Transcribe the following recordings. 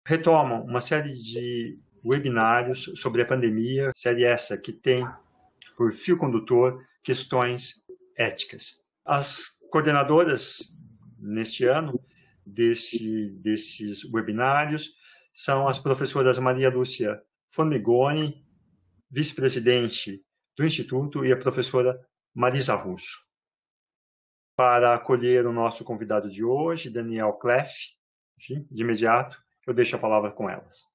retomam uma série de webinários sobre a pandemia, série essa que tem por fio condutor questões éticas. As coordenadoras neste ano desses webinários são as professoras Maria Lúcia Formigoni, vice-presidente do Instituto, e a professora Marisa Russo. Para acolher o nosso convidado de hoje, Daniel Kleff, de imediato, eu deixo a palavra com elas.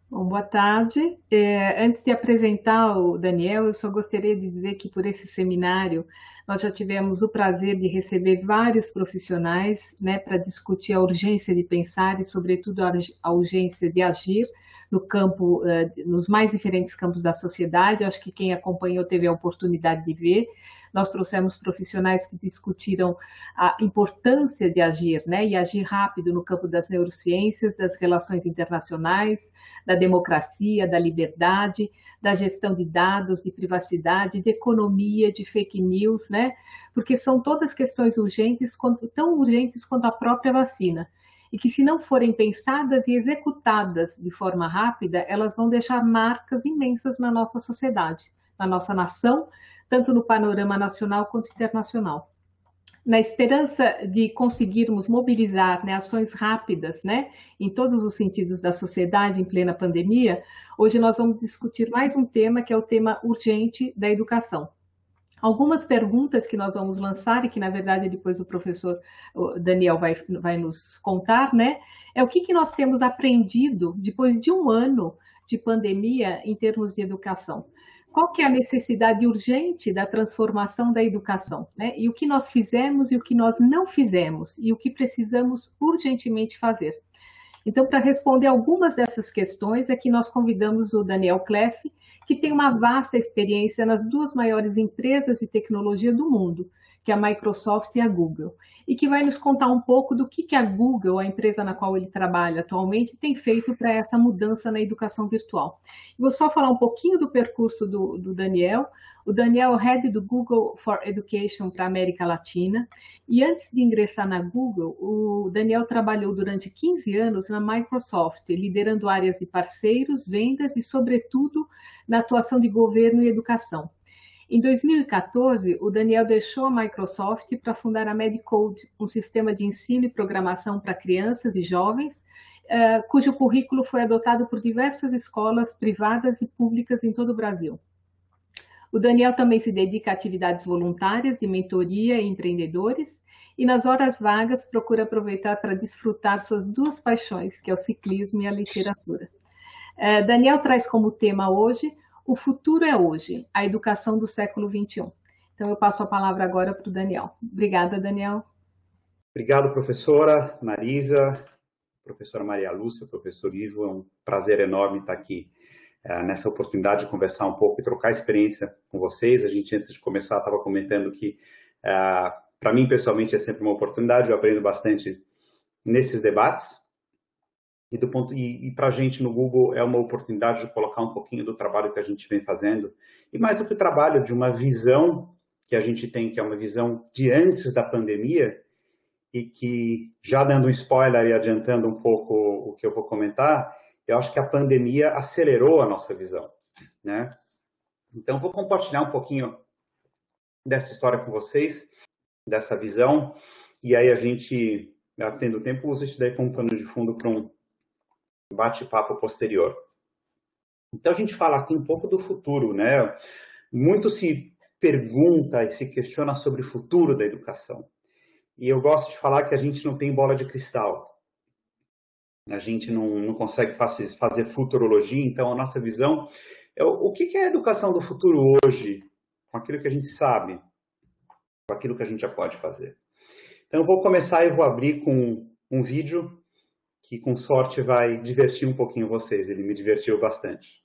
Bom, boa tarde. Antes de apresentar o Daniel, eu só gostaria de dizer que por esse seminário nós já tivemos o prazer de receber vários profissionais, né, para discutir a urgência de pensar e, sobretudo, a urgência de agir no campo, nos mais diferentes campos da sociedade. Acho que quem acompanhou teve a oportunidade de ver. Nós trouxemos profissionais que discutiram a importância de agir, né, e agir rápido no campo das neurociências, das relações internacionais, da democracia, da liberdade, da gestão de dados, de privacidade, de economia, de fake news, né? Porque são todas questões urgentes, tão urgentes quanto a própria vacina. E que, se não forem pensadas e executadas de forma rápida, elas vão deixar marcas imensas na nossa sociedade, na nossa nação, tanto no panorama nacional quanto internacional. Na esperança de conseguirmos mobilizar, né, ações rápidas, né, em todos os sentidos da sociedade em plena pandemia, hoje nós vamos discutir mais um tema, que é o tema urgente da educação. Algumas perguntas que nós vamos lançar e que, na verdade, depois o professor Daniel vai nos contar, né, é o que nós temos aprendido depois de um ano de pandemia em termos de educação. Qual que é a necessidade urgente da transformação da educação, né? E o que nós fizemos e o que nós não fizemos, e o que precisamos urgentemente fazer. Então, para responder algumas dessas questões, é que nós convidamos o Daniel Kleff, que tem uma vasta experiência nas duas maiores empresas de tecnologia do mundo, que é a Microsoft e a Google, e que vai nos contar um pouco do que a Google, a empresa na qual ele trabalha atualmente, tem feito para essa mudança na educação virtual. Vou só falar um pouquinho do percurso do Daniel. O Daniel é o head do Google for Education para a América Latina, e antes de ingressar na Google, o Daniel trabalhou durante 15 anos na Microsoft, liderando áreas de parceiros, vendas e, sobretudo, na atuação de governo e educação. Em 2014, o Daniel deixou a Microsoft para fundar a Medcode, um sistema de ensino e programação para crianças e jovens, cujo currículo foi adotado por diversas escolas privadas e públicas em todo o Brasil. O Daniel também se dedica a atividades voluntárias de mentoria e empreendedores, e nas horas vagas procura aproveitar para desfrutar suas duas paixões, que é o ciclismo e a literatura. Daniel traz como tema hoje: o futuro é hoje, a educação do século XXI. Então, eu passo a palavra agora para o Daniel. Obrigada, Daniel. Obrigado, professora Marisa, professora Maria Lúcia, professor Ivo. É um prazer enorme estar aqui nessa oportunidade de conversar um pouco e trocar experiência com vocês. A gente, antes de começar, estava comentando que, para mim, pessoalmente, é sempre uma oportunidade. Eu aprendo bastante nesses debates. E para a gente no Google é uma oportunidade de colocar um pouquinho do trabalho que a gente vem fazendo, e mais do que o trabalho, de uma visão que a gente tem, que é uma visão de antes da pandemia, e que, já dando um spoiler e adiantando um pouco o que eu vou comentar, eu acho que a pandemia acelerou a nossa visão, né? Então, vou compartilhar um pouquinho dessa história com vocês, dessa visão, e aí a gente, tendo tempo, usa isso daí como pano de fundo para um bate-papo posterior. Então, a gente fala aqui um pouco do futuro, né? Muito se pergunta e se questiona sobre o futuro da educação. E eu gosto de falar que a gente não tem bola de cristal. A gente não consegue fazer futurologia, então a nossa visão é o que é a educação do futuro hoje, com aquilo que a gente sabe, com aquilo que a gente já pode fazer. Então, eu vou começar e vou abrir com um vídeo que, com sorte, vai divertir um pouquinho vocês. Ele me divertiu bastante.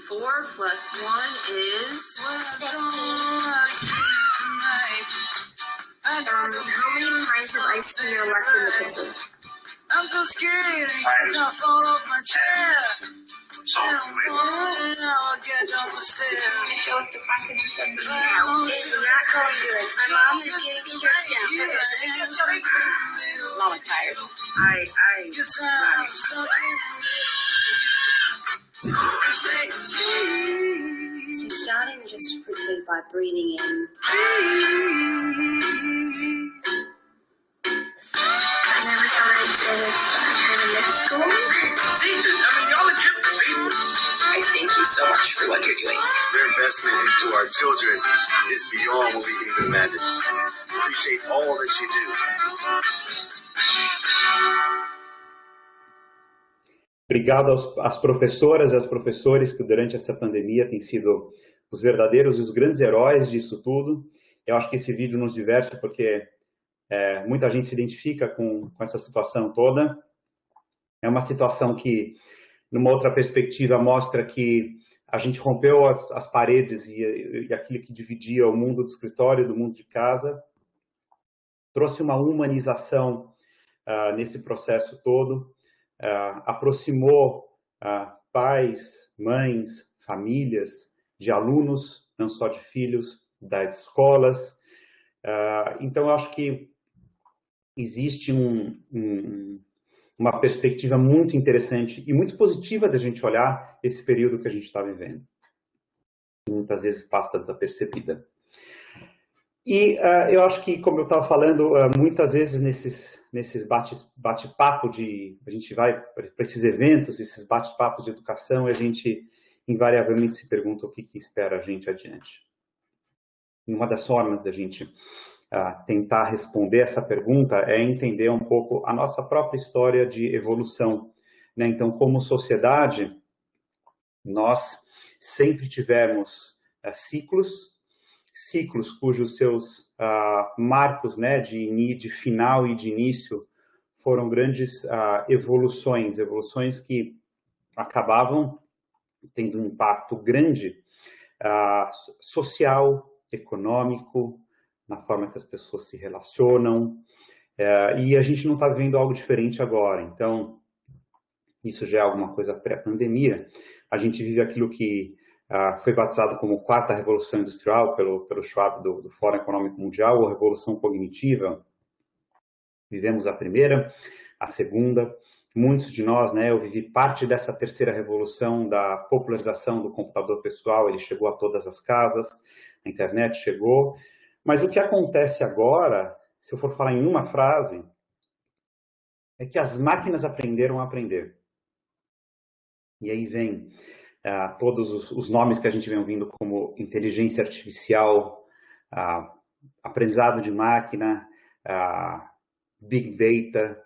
4 plus 1 is... How many pints of ice cream are left in the kitchen? I'm so scared because I fall off my chair. I'll get down the stairs. Show us the package of the now. It's not going good. My mom is getting stressed out. Mama's tired. So starting just quickly by breathing in. I never thought I'd say this, but I kind of miss school. Teachers, I mean, y'all are gifted people. I thank you so much for what you're doing. Their investment into our children is beyond what we can even imagine. Appreciate all that you do. Obrigado às professoras e aos professores que durante essa pandemia têm sido os verdadeiros e os grandes heróis disso tudo. Eu acho que esse vídeo nos diverte porque muita gente se identifica com essa situação toda. É uma situação que, numa outra perspectiva, mostra que a gente rompeu as paredes e aquilo que dividia o mundo do escritório do mundo de casa. Trouxe uma humanização nesse processo todo. Aproximou pais, mães, famílias, de alunos, não só de filhos, das escolas. Então, eu acho que existe uma perspectiva muito interessante e muito positiva da gente olhar esse período que a gente está vivendo. Muitas vezes passa desapercebida. E eu acho que, como eu estava falando, muitas vezes nesses bate-papo a gente vai para esses eventos, esses bate-papos de educação, e a gente invariavelmente se pergunta o que espera a gente adiante. E uma das formas da gente tentar responder essa pergunta é entender um pouco a nossa própria história de evolução, né? Então, como sociedade, nós sempre tivemos ciclos cujos seus marcos, né, de final e de início foram grandes evoluções que acabavam tendo um impacto grande social, econômico, na forma que as pessoas se relacionam, e a gente não está vivendo algo diferente agora. Então, isso já é alguma coisa pré-pandemia. A gente vive aquilo que foi batizado como quarta revolução industrial pelo Schwab do Fórum Econômico Mundial, ou revolução cognitiva. Vivemos a primeira, a segunda. Muitos de nós, né, eu vivi parte dessa terceira revolução da popularização do computador pessoal. Ele chegou a todas as casas, a internet chegou. Mas o que acontece agora, se eu for falar em uma frase, é que as máquinas aprenderam a aprender. E aí vem todos os nomes que a gente vem ouvindo como inteligência artificial, aprendizado de máquina, big data,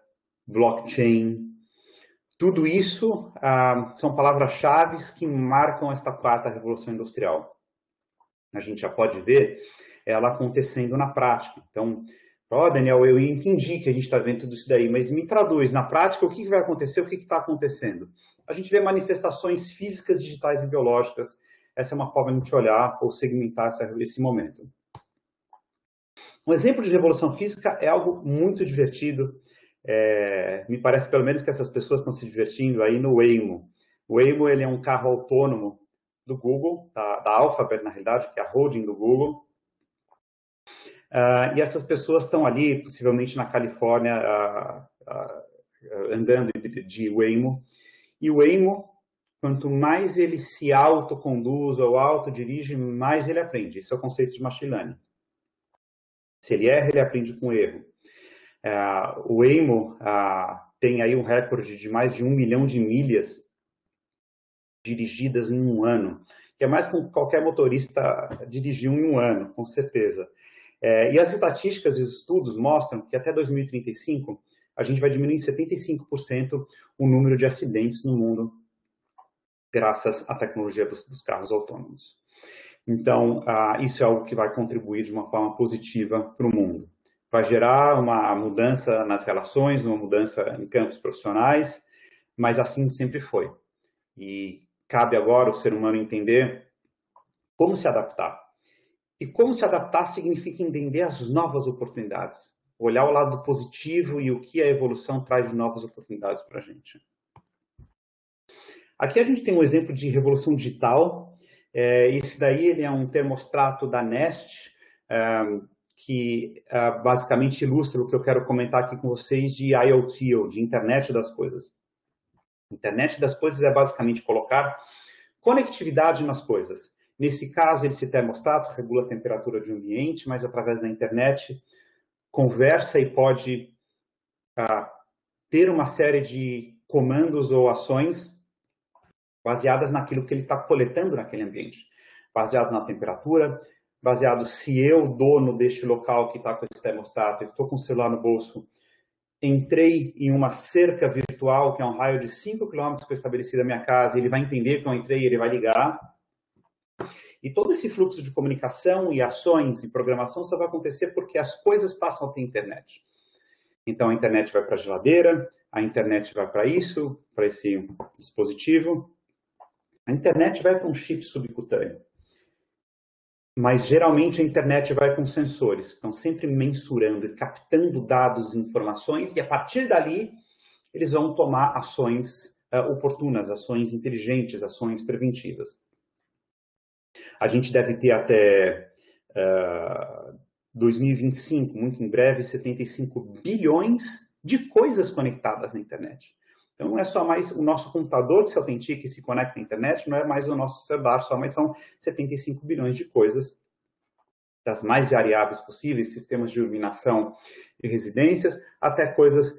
blockchain. Tudo isso são palavras-chave que marcam esta quarta revolução industrial. A gente já pode ver ela acontecendo na prática. Então, Daniel, eu entendi que a gente está vendo tudo isso daí, mas me traduz na prática o que vai acontecer, o que está acontecendo. A gente vê manifestações físicas, digitais e biológicas. Essa é uma forma de a gente olhar ou segmentar esse momento. Um exemplo de revolução física é algo muito divertido. Me parece, pelo menos, que essas pessoas estão se divertindo aí no Waymo. O Waymo, ele é um carro autônomo do Google, da Alphabet, na realidade, que é a holding do Google. E essas pessoas estão ali, possivelmente na Califórnia, andando de Waymo. E o Waymo, quanto mais ele se autoconduz ou autodirige, mais ele aprende. Esse é o conceito de machine learning. Se ele erra, ele aprende com erro. O Waymo tem aí um recorde de mais de 1 milhão de milhas dirigidas em um ano, que é mais que qualquer motorista dirigiu em um ano, com certeza. E as estatísticas e os estudos mostram que até 2035 a gente vai diminuir em 75% o número de acidentes no mundo, graças à tecnologia dos carros autônomos. Então, isso é algo que vai contribuir de uma forma positiva para o mundo. Vai gerar uma mudança nas relações, uma mudança em campos profissionais, mas assim sempre foi. E cabe agora o ser humano entender como se adaptar. E como se adaptar significa entender as novas oportunidades, olhar o lado positivo e o que a evolução traz de novas oportunidades para a gente. Aqui a gente tem um exemplo de revolução digital. Esse daí ele é um termostrato da Nest, que basicamente ilustra o que eu quero comentar aqui com vocês de IoT, ou de Internet das Coisas. Internet das Coisas é basicamente colocar conectividade nas coisas. Nesse caso, esse termostato regula a temperatura de um ambiente, mas através da internet conversa e pode ter uma série de comandos ou ações baseadas naquilo que ele está coletando naquele ambiente, baseados na temperatura, baseado se eu, dono deste local que está com esse termostato, estou com o celular no bolso, entrei em uma cerca virtual, que é um raio de 5 km que eu estabeleci da minha casa, ele vai entender que eu entrei, ele vai ligar. E todo esse fluxo de comunicação e ações e programação só vai acontecer porque as coisas passam a ter internet. Então a internet vai para a geladeira, a internet vai para isso, para esse dispositivo. A internet vai para um chip subcutâneo. Mas geralmente a internet vai com sensores, que estão sempre mensurando e captando dados e informações, e a partir dali eles vão tomar ações oportunas, ações inteligentes, ações preventivas. A gente deve ter até 2025, muito em breve, 75 bilhões de coisas conectadas na internet. Então não é só mais o nosso computador que se autentica e se conecta à internet, não é mais o nosso celular só, mas são 75 bilhões de coisas, das mais variáveis possíveis, sistemas de iluminação de residências, até coisas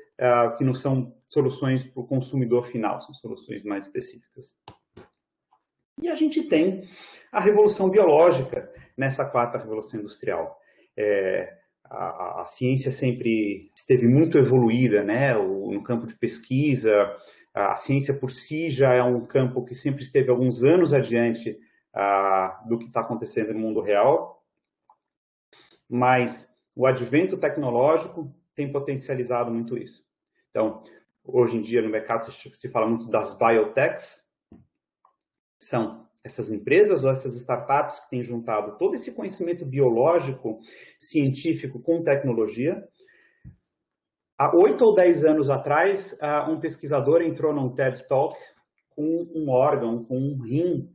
que não são soluções para o consumidor final, são soluções mais específicas. E a gente tem a revolução biológica nessa quarta revolução industrial. A ciência sempre esteve muito evoluída, né? No campo de pesquisa, a ciência por si já é um campo que sempre esteve alguns anos adiante do que está acontecendo no mundo real, mas o advento tecnológico tem potencializado muito isso. Então, hoje em dia no mercado se fala muito das biotechs, são essas empresas ou essas startups que têm juntado todo esse conhecimento biológico, científico com tecnologia. Há 8 ou 10 anos atrás, um pesquisador entrou num TED Talk com um órgão, com um rim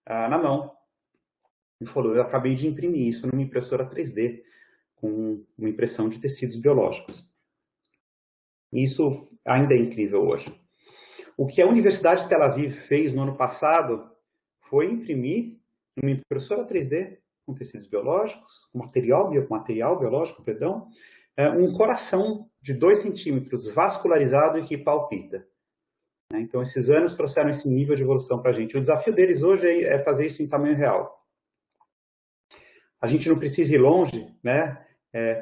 na mão. E falou, eu acabei de imprimir isso numa impressora 3D, com uma impressão de tecidos biológicos. Isso ainda é incrível hoje. O que a Universidade de Tel Aviv fez no ano passado foi imprimir numa impressora 3D com tecidos biológicos, com material biológico, perdão, um coração de 2 centímetros vascularizado e que palpita. Então, esses anos trouxeram esse nível de evolução para a gente. O desafio deles hoje é fazer isso em tamanho real. A gente não precisa ir longe, né,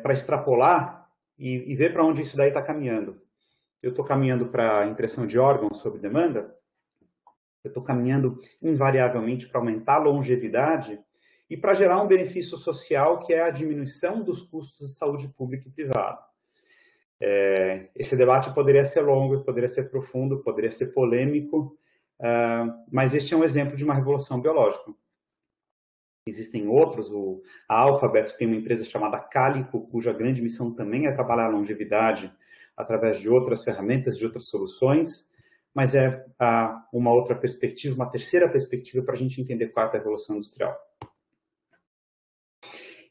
para extrapolar e ver para onde isso daí está caminhando. Eu estou caminhando para a impressão de órgãos sob demanda, eu estou caminhando invariavelmente para aumentar a longevidade e para gerar um benefício social que é a diminuição dos custos de saúde pública e privada. Esse debate poderia ser longo, poderia ser profundo, poderia ser polêmico, mas este é um exemplo de uma revolução biológica. Existem outros, a Alphabet tem uma empresa chamada Calico, cuja grande missão também é trabalhar a longevidade através de outras ferramentas, de outras soluções, mas é uma outra perspectiva, uma terceira perspectiva para a gente entender qual é a revolução industrial.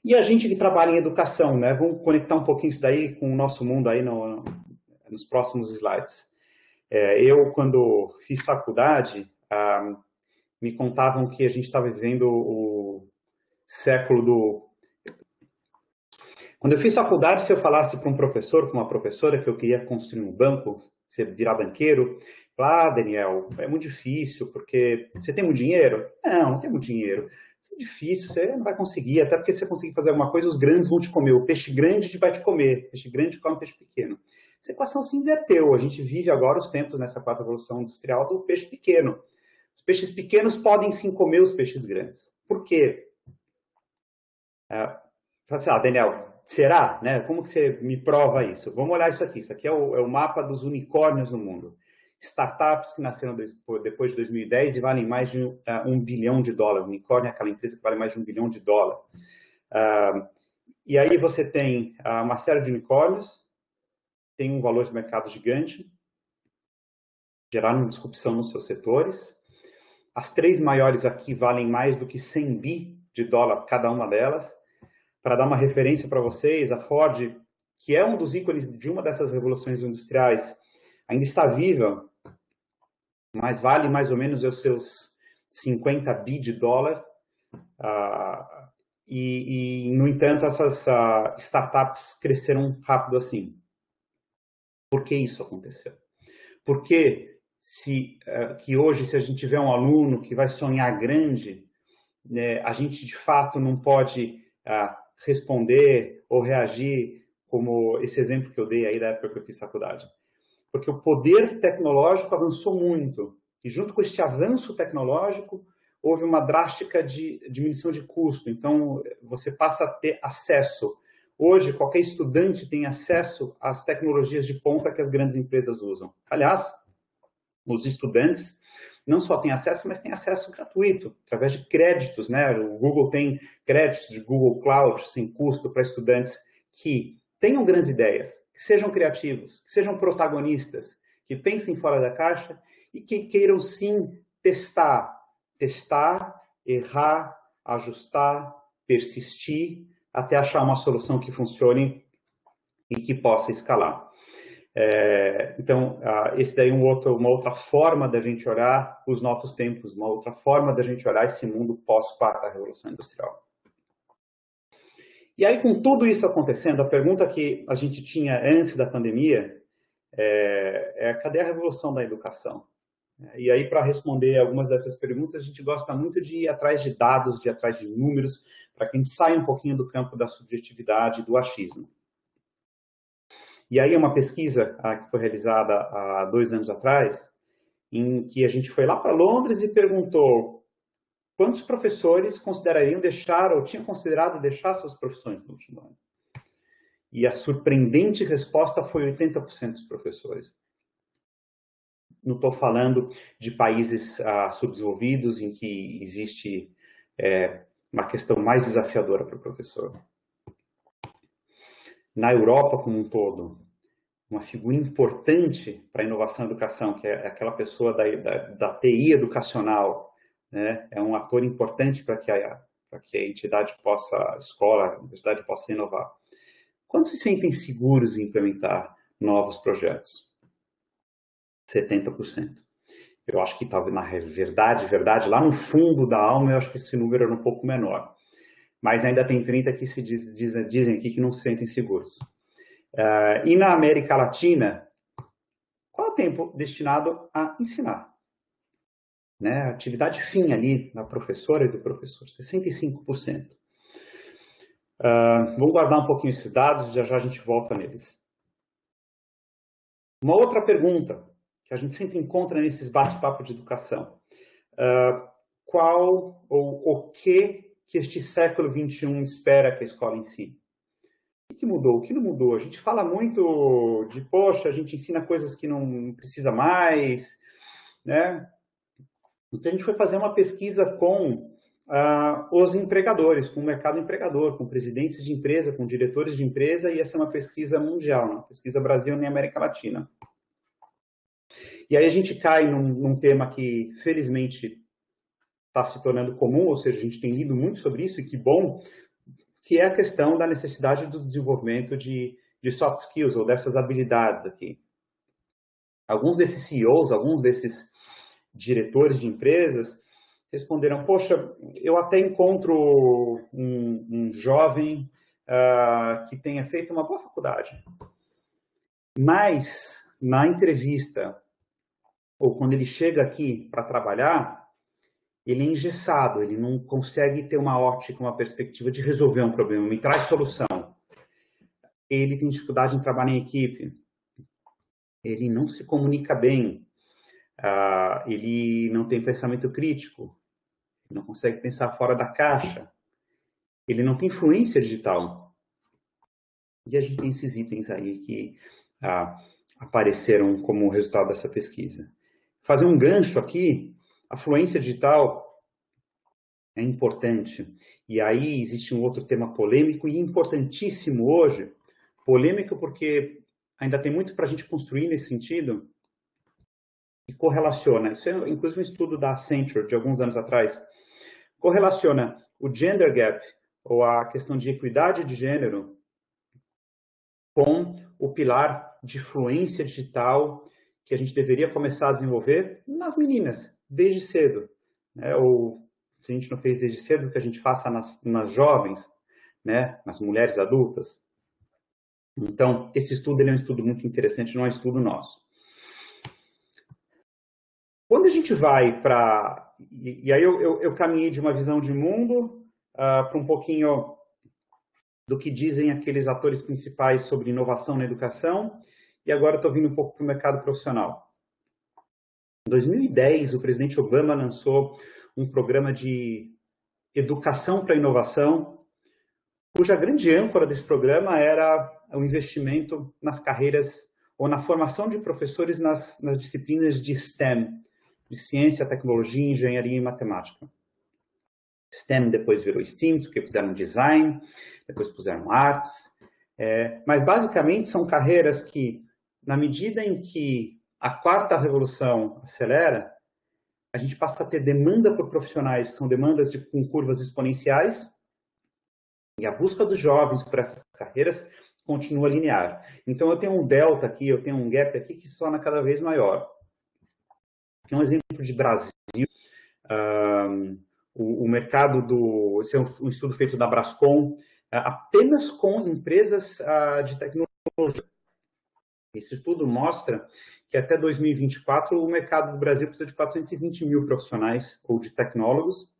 E a gente que trabalha em educação, né? Vamos conectar um pouquinho isso daí com o nosso mundo aí nos próximos slides. Eu, quando fiz faculdade, me contavam que a gente estava vivendo o século do... Quando eu fiz faculdade, se eu falasse para um professor, para uma professora, que eu queria construir um banco, você virar banqueiro, Daniel, é muito difícil, porque você tem muito dinheiro? Não tenho muito dinheiro. Isso é difícil, você não vai conseguir, até porque se você conseguir fazer alguma coisa, os grandes vão te comer. O peixe grande vai te comer, peixe grande come peixe pequeno. Essa equação se inverteu. A gente vive agora os tempos nessa quarta revolução industrial do peixe pequeno. Os peixes pequenos podem sim comer os peixes grandes. Por quê? Daniel, será? Né? Como que você me prova isso? Vamos olhar isso aqui. Isso aqui é o mapa dos unicórnios no mundo. Startups que nasceram depois de 2010 e valem mais de $1 bilhão. Unicórnio é aquela empresa que vale mais de $1 bilhão. E aí você tem uma série de unicórnios, tem um valor de mercado gigante, geraram disrupção nos seus setores. As 3 maiores aqui valem mais do que $100 bi cada uma delas. para dar uma referência para vocês, a Ford, que é um dos ícones de uma dessas revoluções industriais, ainda está viva, mas vale mais ou menos os seus 50 bi de dólar. No entanto, essas startups cresceram rápido assim. Por que isso aconteceu? Porque que hoje, se a gente tiver um aluno que vai sonhar grande, né, a gente de fato não pode responder ou reagir como esse exemplo que eu dei aí da época que eu fiz faculdade. Porque o poder tecnológico avançou muito. E junto com este avanço tecnológico, houve uma drástica diminuição de custo. Então, você passa a ter acesso. Hoje, qualquer estudante tem acesso às tecnologias de ponta que as grandes empresas usam. Aliás, os estudantes não só têm acesso, mas têm acesso gratuito, através de créditos, né? O Google tem créditos de Google Cloud sem custo para estudantes que tenham grandes ideias, que sejam criativos, que sejam protagonistas, que pensem fora da caixa e que queiram sim testar, errar, ajustar, persistir, até achar uma solução que funcione e que possa escalar. Então, esse daí é uma outra forma da gente olhar os novos tempos, uma outra forma da gente olhar esse mundo pós-quarta Revolução Industrial. E aí, com tudo isso acontecendo, a pergunta que a gente tinha antes da pandemia cadê a revolução da educação? E aí, para responder algumas dessas perguntas, a gente gosta muito de ir atrás de dados, de ir atrás de números, para que a gente saia um pouquinho do campo da subjetividade e do achismo. E aí, uma pesquisa que foi realizada há 2 anos atrás, em que a gente foi lá para Londres e perguntou quantos professores considerariam deixar ou tinham considerado deixar suas profissões no último ano. E a surpreendente resposta foi 80% dos professores. Não estou falando de países subdesenvolvidos em que existe uma questão mais desafiadora para o professor. Na Europa como um todo, uma figura importante para a inovação e educação, que é aquela pessoa da TI educacional, né? É um ator importante para que a entidade possa, a escola, a universidade possa inovar. Quando se sentem seguros em implementar novos projetos? 70%. Eu acho que talvez, na verdade, lá no fundo da alma, eu acho que esse número era um pouco menor. Mas ainda tem 30% que dizem aqui que não se sentem seguros. E na América Latina, qual é o tempo destinado a ensinar? Né? A atividade fim ali da professora e do professor, 65%. Vamos guardar um pouquinho esses dados e já a gente volta neles. Uma outra pergunta que a gente sempre encontra nesses bate-papos de educação. Qual ou o que este século XXI espera que a escola ensine? O que mudou? O que não mudou? A gente fala muito de, poxa, a gente ensina coisas que não precisa mais, né? Então, a gente foi fazer uma pesquisa com os empregadores, com o mercado empregador, com presidentes de empresa, com diretores de empresa, e essa é uma pesquisa mundial, uma pesquisa Brasil e América Latina. E aí a gente cai num tema que, felizmente, está se tornando comum, ou seja, a gente tem lido muito sobre isso, e que bom, que é a questão da necessidade do desenvolvimento de soft skills, ou dessas habilidades aqui. Alguns desses CEOs, alguns desses diretores de empresas responderam, poxa, eu até encontro um jovem que tenha feito uma boa faculdade, mas na entrevista, ou quando ele chega aqui para trabalhar, ele é engessado, ele não consegue ter uma ótica, uma perspectiva de resolver um problema, me traz solução. Ele tem dificuldade em trabalhar em equipe, ele não se comunica bem, ele não tem pensamento crítico, ele não consegue pensar fora da caixa, ele não tem influência digital. E a gente tem esses itens aí que apareceram como resultado dessa pesquisa. Fazer um gancho aqui, a fluência digital é importante. E aí existe um outro tema polêmico e importantíssimo hoje. Polêmico porque ainda tem muito para a gente construir nesse sentido. E correlaciona, isso é inclusive um estudo da Accenture de alguns anos atrás, correlaciona o gender gap, ou a questão de equidade de gênero com o pilar de fluência digital que a gente deveria começar a desenvolver nas meninas, desde cedo, né? Ou se a gente não fez desde cedo, que a gente faça nas jovens, né? Nas mulheres adultas. Então, esse estudo ele é um estudo muito interessante, não é um estudo nosso. Quando a gente vai para... E aí eu caminhei de uma visão de mundo para um pouquinho do que dizem aqueles atores principais sobre inovação na educação, e agora estou vindo um pouco para o mercado profissional. Em 2010, o presidente Obama lançou um programa de educação para inovação, cuja grande âncora desse programa era o investimento nas carreiras ou na formação de professores nas disciplinas de STEM, de ciência, tecnologia, engenharia e matemática. STEM depois virou STEAM, porque puseram design, depois puseram artes, mas basicamente são carreiras que, na medida em que a quarta revolução acelera, a gente passa a ter demanda por profissionais, que são demandas com curvas exponenciais, e a busca dos jovens por essas carreiras continua linear. Então eu tenho um delta aqui, eu tenho um gap aqui que se torna cada vez maior. Um exemplo de Brasil, o mercado esse é um estudo feito da Brascom, apenas com empresas de tecnologia. Esse estudo mostra que até 2024 o mercado do Brasil precisa de 420 mil profissionais ou de tecnólogos.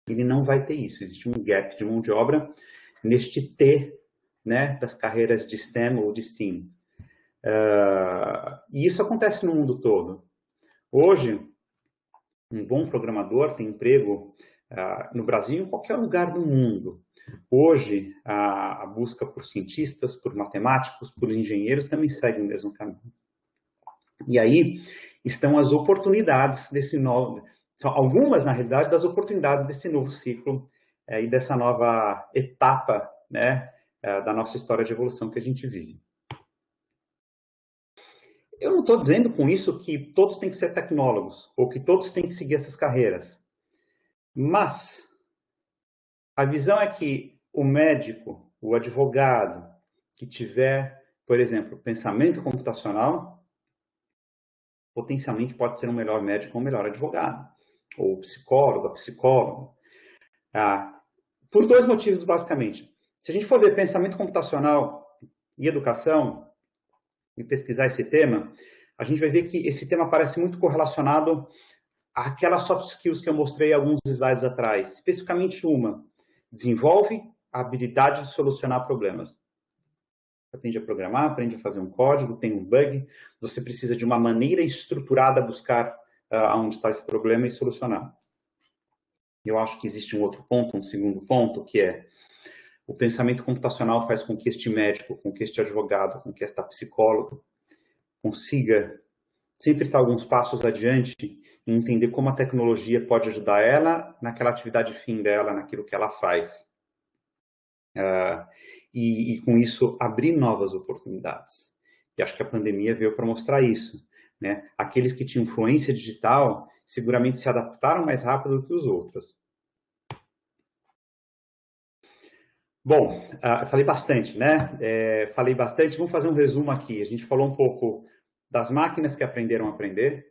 Ele não vai ter isso, existe um gap de mão de obra neste T, né, das carreiras de STEM ou de STEAM. E isso acontece no mundo todo. Hoje, um bom programador tem emprego no Brasil e em qualquer lugar do mundo. Hoje, a busca por cientistas, por matemáticos, por engenheiros também segue o mesmo caminho. E aí estão as oportunidades desse novo... São algumas, na realidade, das oportunidades desse novo ciclo e dessa nova etapa, né, da nossa história de evolução que a gente vive. Eu não estou dizendo com isso que todos têm que ser tecnólogos ou que todos têm que seguir essas carreiras. Mas a visão é que o médico, o advogado que tiver, por exemplo, pensamento computacional, potencialmente pode ser um melhor médico ou um melhor advogado. Ou psicólogo, psicólogo. Por dois motivos, basicamente. Se a gente for ver pensamento computacional e educação, e pesquisar esse tema, a gente vai ver que esse tema parece muito correlacionado àquelas soft skills que eu mostrei alguns slides atrás. Especificamente uma, desenvolve a habilidade de solucionar problemas. Aprende a programar, aprende a fazer um código, tem um bug, você precisa de uma maneira estruturada a buscar onde está esse problema e solucionar. Eu acho que existe um outro ponto, um segundo ponto, que é o pensamento computacional faz com que este médico, com que este advogado, com que esta psicóloga consiga sempre estar alguns passos adiante e entender como a tecnologia pode ajudar ela naquela atividade fim dela, naquilo que ela faz. E com isso abrir novas oportunidades. E acho que a pandemia veio para mostrar isso, né? Aqueles que tinham influência digital seguramente se adaptaram mais rápido do que os outros. Bom, falei bastante, né? Falei bastante, vamos fazer um resumo aqui. A gente falou um pouco das máquinas que aprenderam a aprender.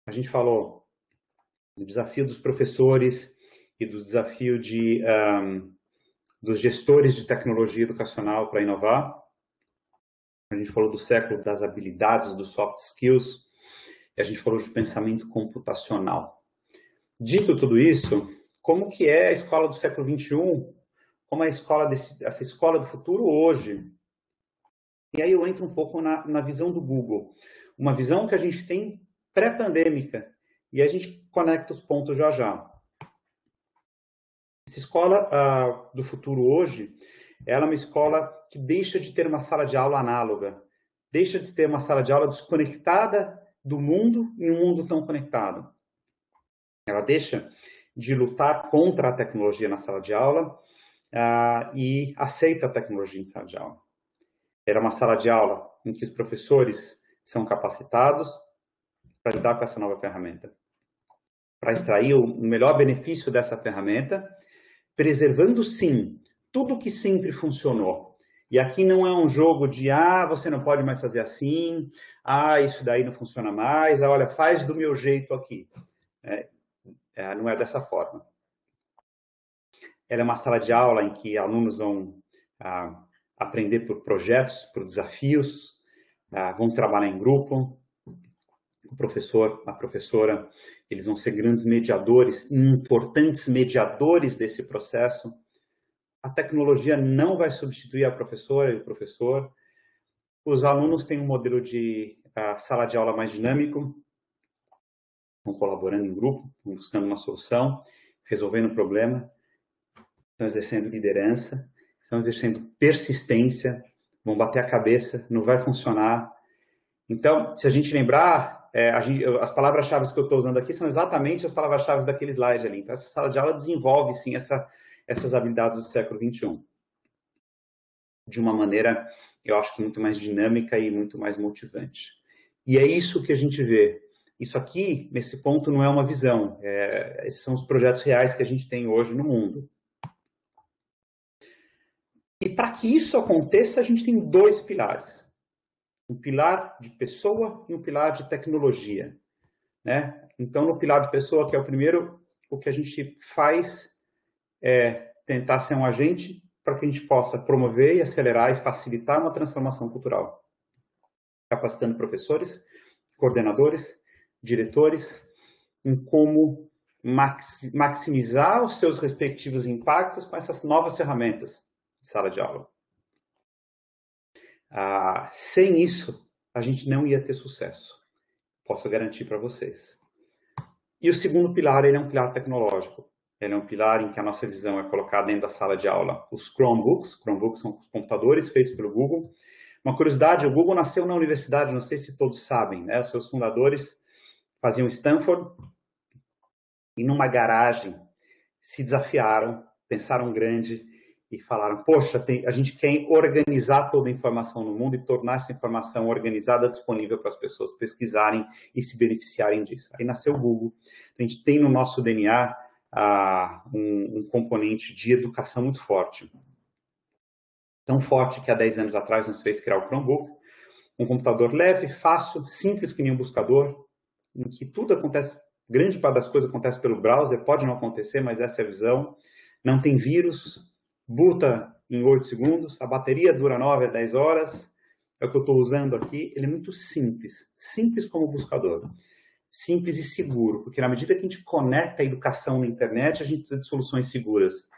A gente falou do desafio dos professores e do desafio dos gestores de tecnologia educacional para inovar. A gente falou do século das habilidades, dos soft skills. E a gente falou de pensamento computacional. Dito tudo isso, como que é a escola do século XXI? Como é essa escola do futuro hoje? E aí eu entro um pouco na visão do Google. Uma visão que a gente tem pré-pandêmica. E a gente conecta os pontos já já. Essa escola do futuro hoje, ela é uma escola que deixa de ter uma sala de aula análoga. Deixa de ter uma sala de aula desconectada do mundo em um mundo tão conectado. Ela deixa de lutar contra a tecnologia na sala de aula e aceita a tecnologia em sala de aula. Era uma sala de aula em que os professores são capacitados para lidar com essa nova ferramenta, para extrair o melhor benefício dessa ferramenta preservando, sim, tudo que sempre funcionou. E aqui não é um jogo de, você não pode mais fazer assim, isso daí não funciona mais, olha, faz do meu jeito aqui. Não é dessa forma. Ela é uma sala de aula em que alunos vão aprender por projetos, por desafios, vão trabalhar em grupo. O professor, a professora, eles vão ser grandes mediadores, importantes mediadores desse processo. A tecnologia não vai substituir a professora e o professor. Os alunos têm um modelo de sala de aula mais dinâmico, estão colaborando em grupo, estão buscando uma solução, resolvendo o problema, estão exercendo liderança, estão exercendo persistência, vão bater a cabeça, não vai funcionar. Então, se a gente lembrar, as palavras-chave que eu estou usando aqui são exatamente as palavras-chave daquele slide ali. Então, essa sala de aula desenvolve, sim, essas habilidades do século XXI. De uma maneira, eu acho que muito mais dinâmica e muito mais motivante. E é isso que a gente vê. Isso aqui, nesse ponto, não é uma visão. Esses são os projetos reais que a gente tem hoje no mundo. E para que isso aconteça, a gente tem 2 pilares. Um pilar de pessoa e um pilar de tecnologia. Né? Então, no pilar de pessoa, que é o primeiro, o que a gente faz é tentar ser um agente para que a gente possa promover e acelerar e facilitar uma transformação cultural. Capacitando professores, coordenadores, diretores, em como maximizar os seus respectivos impactos com essas novas ferramentas de sala de aula. Sem isso, a gente não ia ter sucesso. Posso garantir para vocês. E o segundo pilar, ele é um pilar tecnológico. Ele é um pilar em que a nossa visão é colocar dentro da sala de aula os Chromebooks. Chromebooks são os computadores feitos pelo Google. Uma curiosidade, o Google nasceu na universidade, não sei se todos sabem, né? Os seus fundadores faziam Stanford e numa garagem se desafiaram, pensaram grande e falaram, poxa, a gente quer organizar toda a informação no mundo e tornar essa informação organizada disponível para as pessoas pesquisarem e se beneficiarem disso. Aí nasceu o Google. A gente tem no nosso DNA um componente de educação muito forte. Tão forte que há 10 anos atrás nos fez criar o Chromebook, um computador leve, fácil, simples que nem um buscador, em que tudo acontece, grande parte das coisas acontece pelo browser, pode não acontecer, mas essa é a visão. Não tem vírus, boota em 8 segundos, a bateria dura 9 a 10 horas, é o que eu estou usando aqui. Ele é muito simples, simples como buscador. Simples e seguro, porque na medida que a gente conecta a educação na internet, a gente precisa de soluções seguras.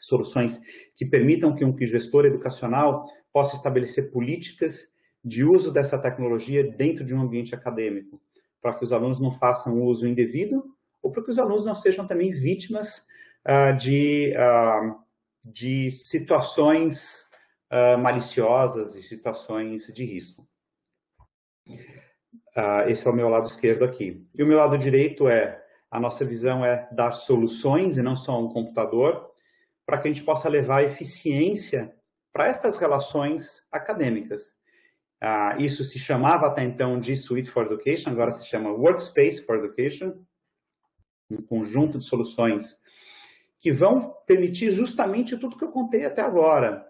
Soluções que permitam que um gestor educacional possa estabelecer políticas de uso dessa tecnologia dentro de um ambiente acadêmico, para que os alunos não façam uso indevido ou para que os alunos não sejam também vítimas de situações maliciosas e situações de risco. Esse é o meu lado esquerdo aqui. E o meu lado direito a nossa visão é dar soluções e não só um computador, para que a gente possa levar eficiência para estas relações acadêmicas. Isso se chamava até então de Suite for Education, agora se chama Workspace for Education, um conjunto de soluções que vão permitir justamente tudo que eu contei até agora.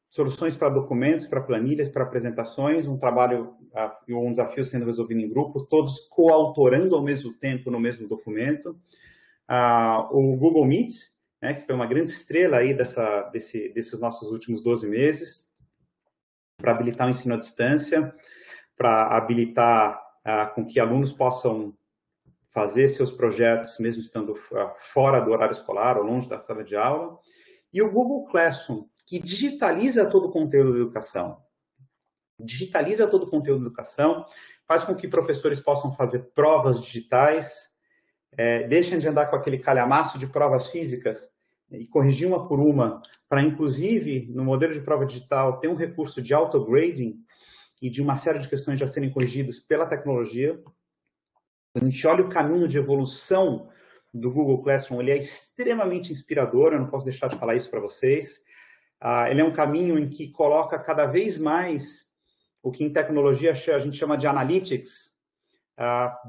Soluções para documentos, para planilhas, para apresentações, um trabalho e um desafio sendo resolvido em grupo, todos coautorando ao mesmo tempo no mesmo documento. O Google Meet, né, que foi uma grande estrela aí desses nossos últimos 12 meses, para habilitar o ensino à distância, para habilitar com que alunos possam fazer seus projetos, mesmo estando fora do horário escolar ou longe da sala de aula. E o Google Classroom, que digitaliza todo o conteúdo da educação. Digitaliza todo o conteúdo da educação, faz com que professores possam fazer provas digitais, deixem de andar com aquele calhamaço de provas físicas e corrigir uma por uma, para inclusive, no modelo de prova digital, ter um recurso de auto-grading e de uma série de questões já serem corrigidas pela tecnologia. A gente olha o caminho de evolução do Google Classroom, ele é extremamente inspirador, eu não posso deixar de falar isso para vocês. Ele é um caminho em que coloca cada vez mais o que em tecnologia a gente chama de analytics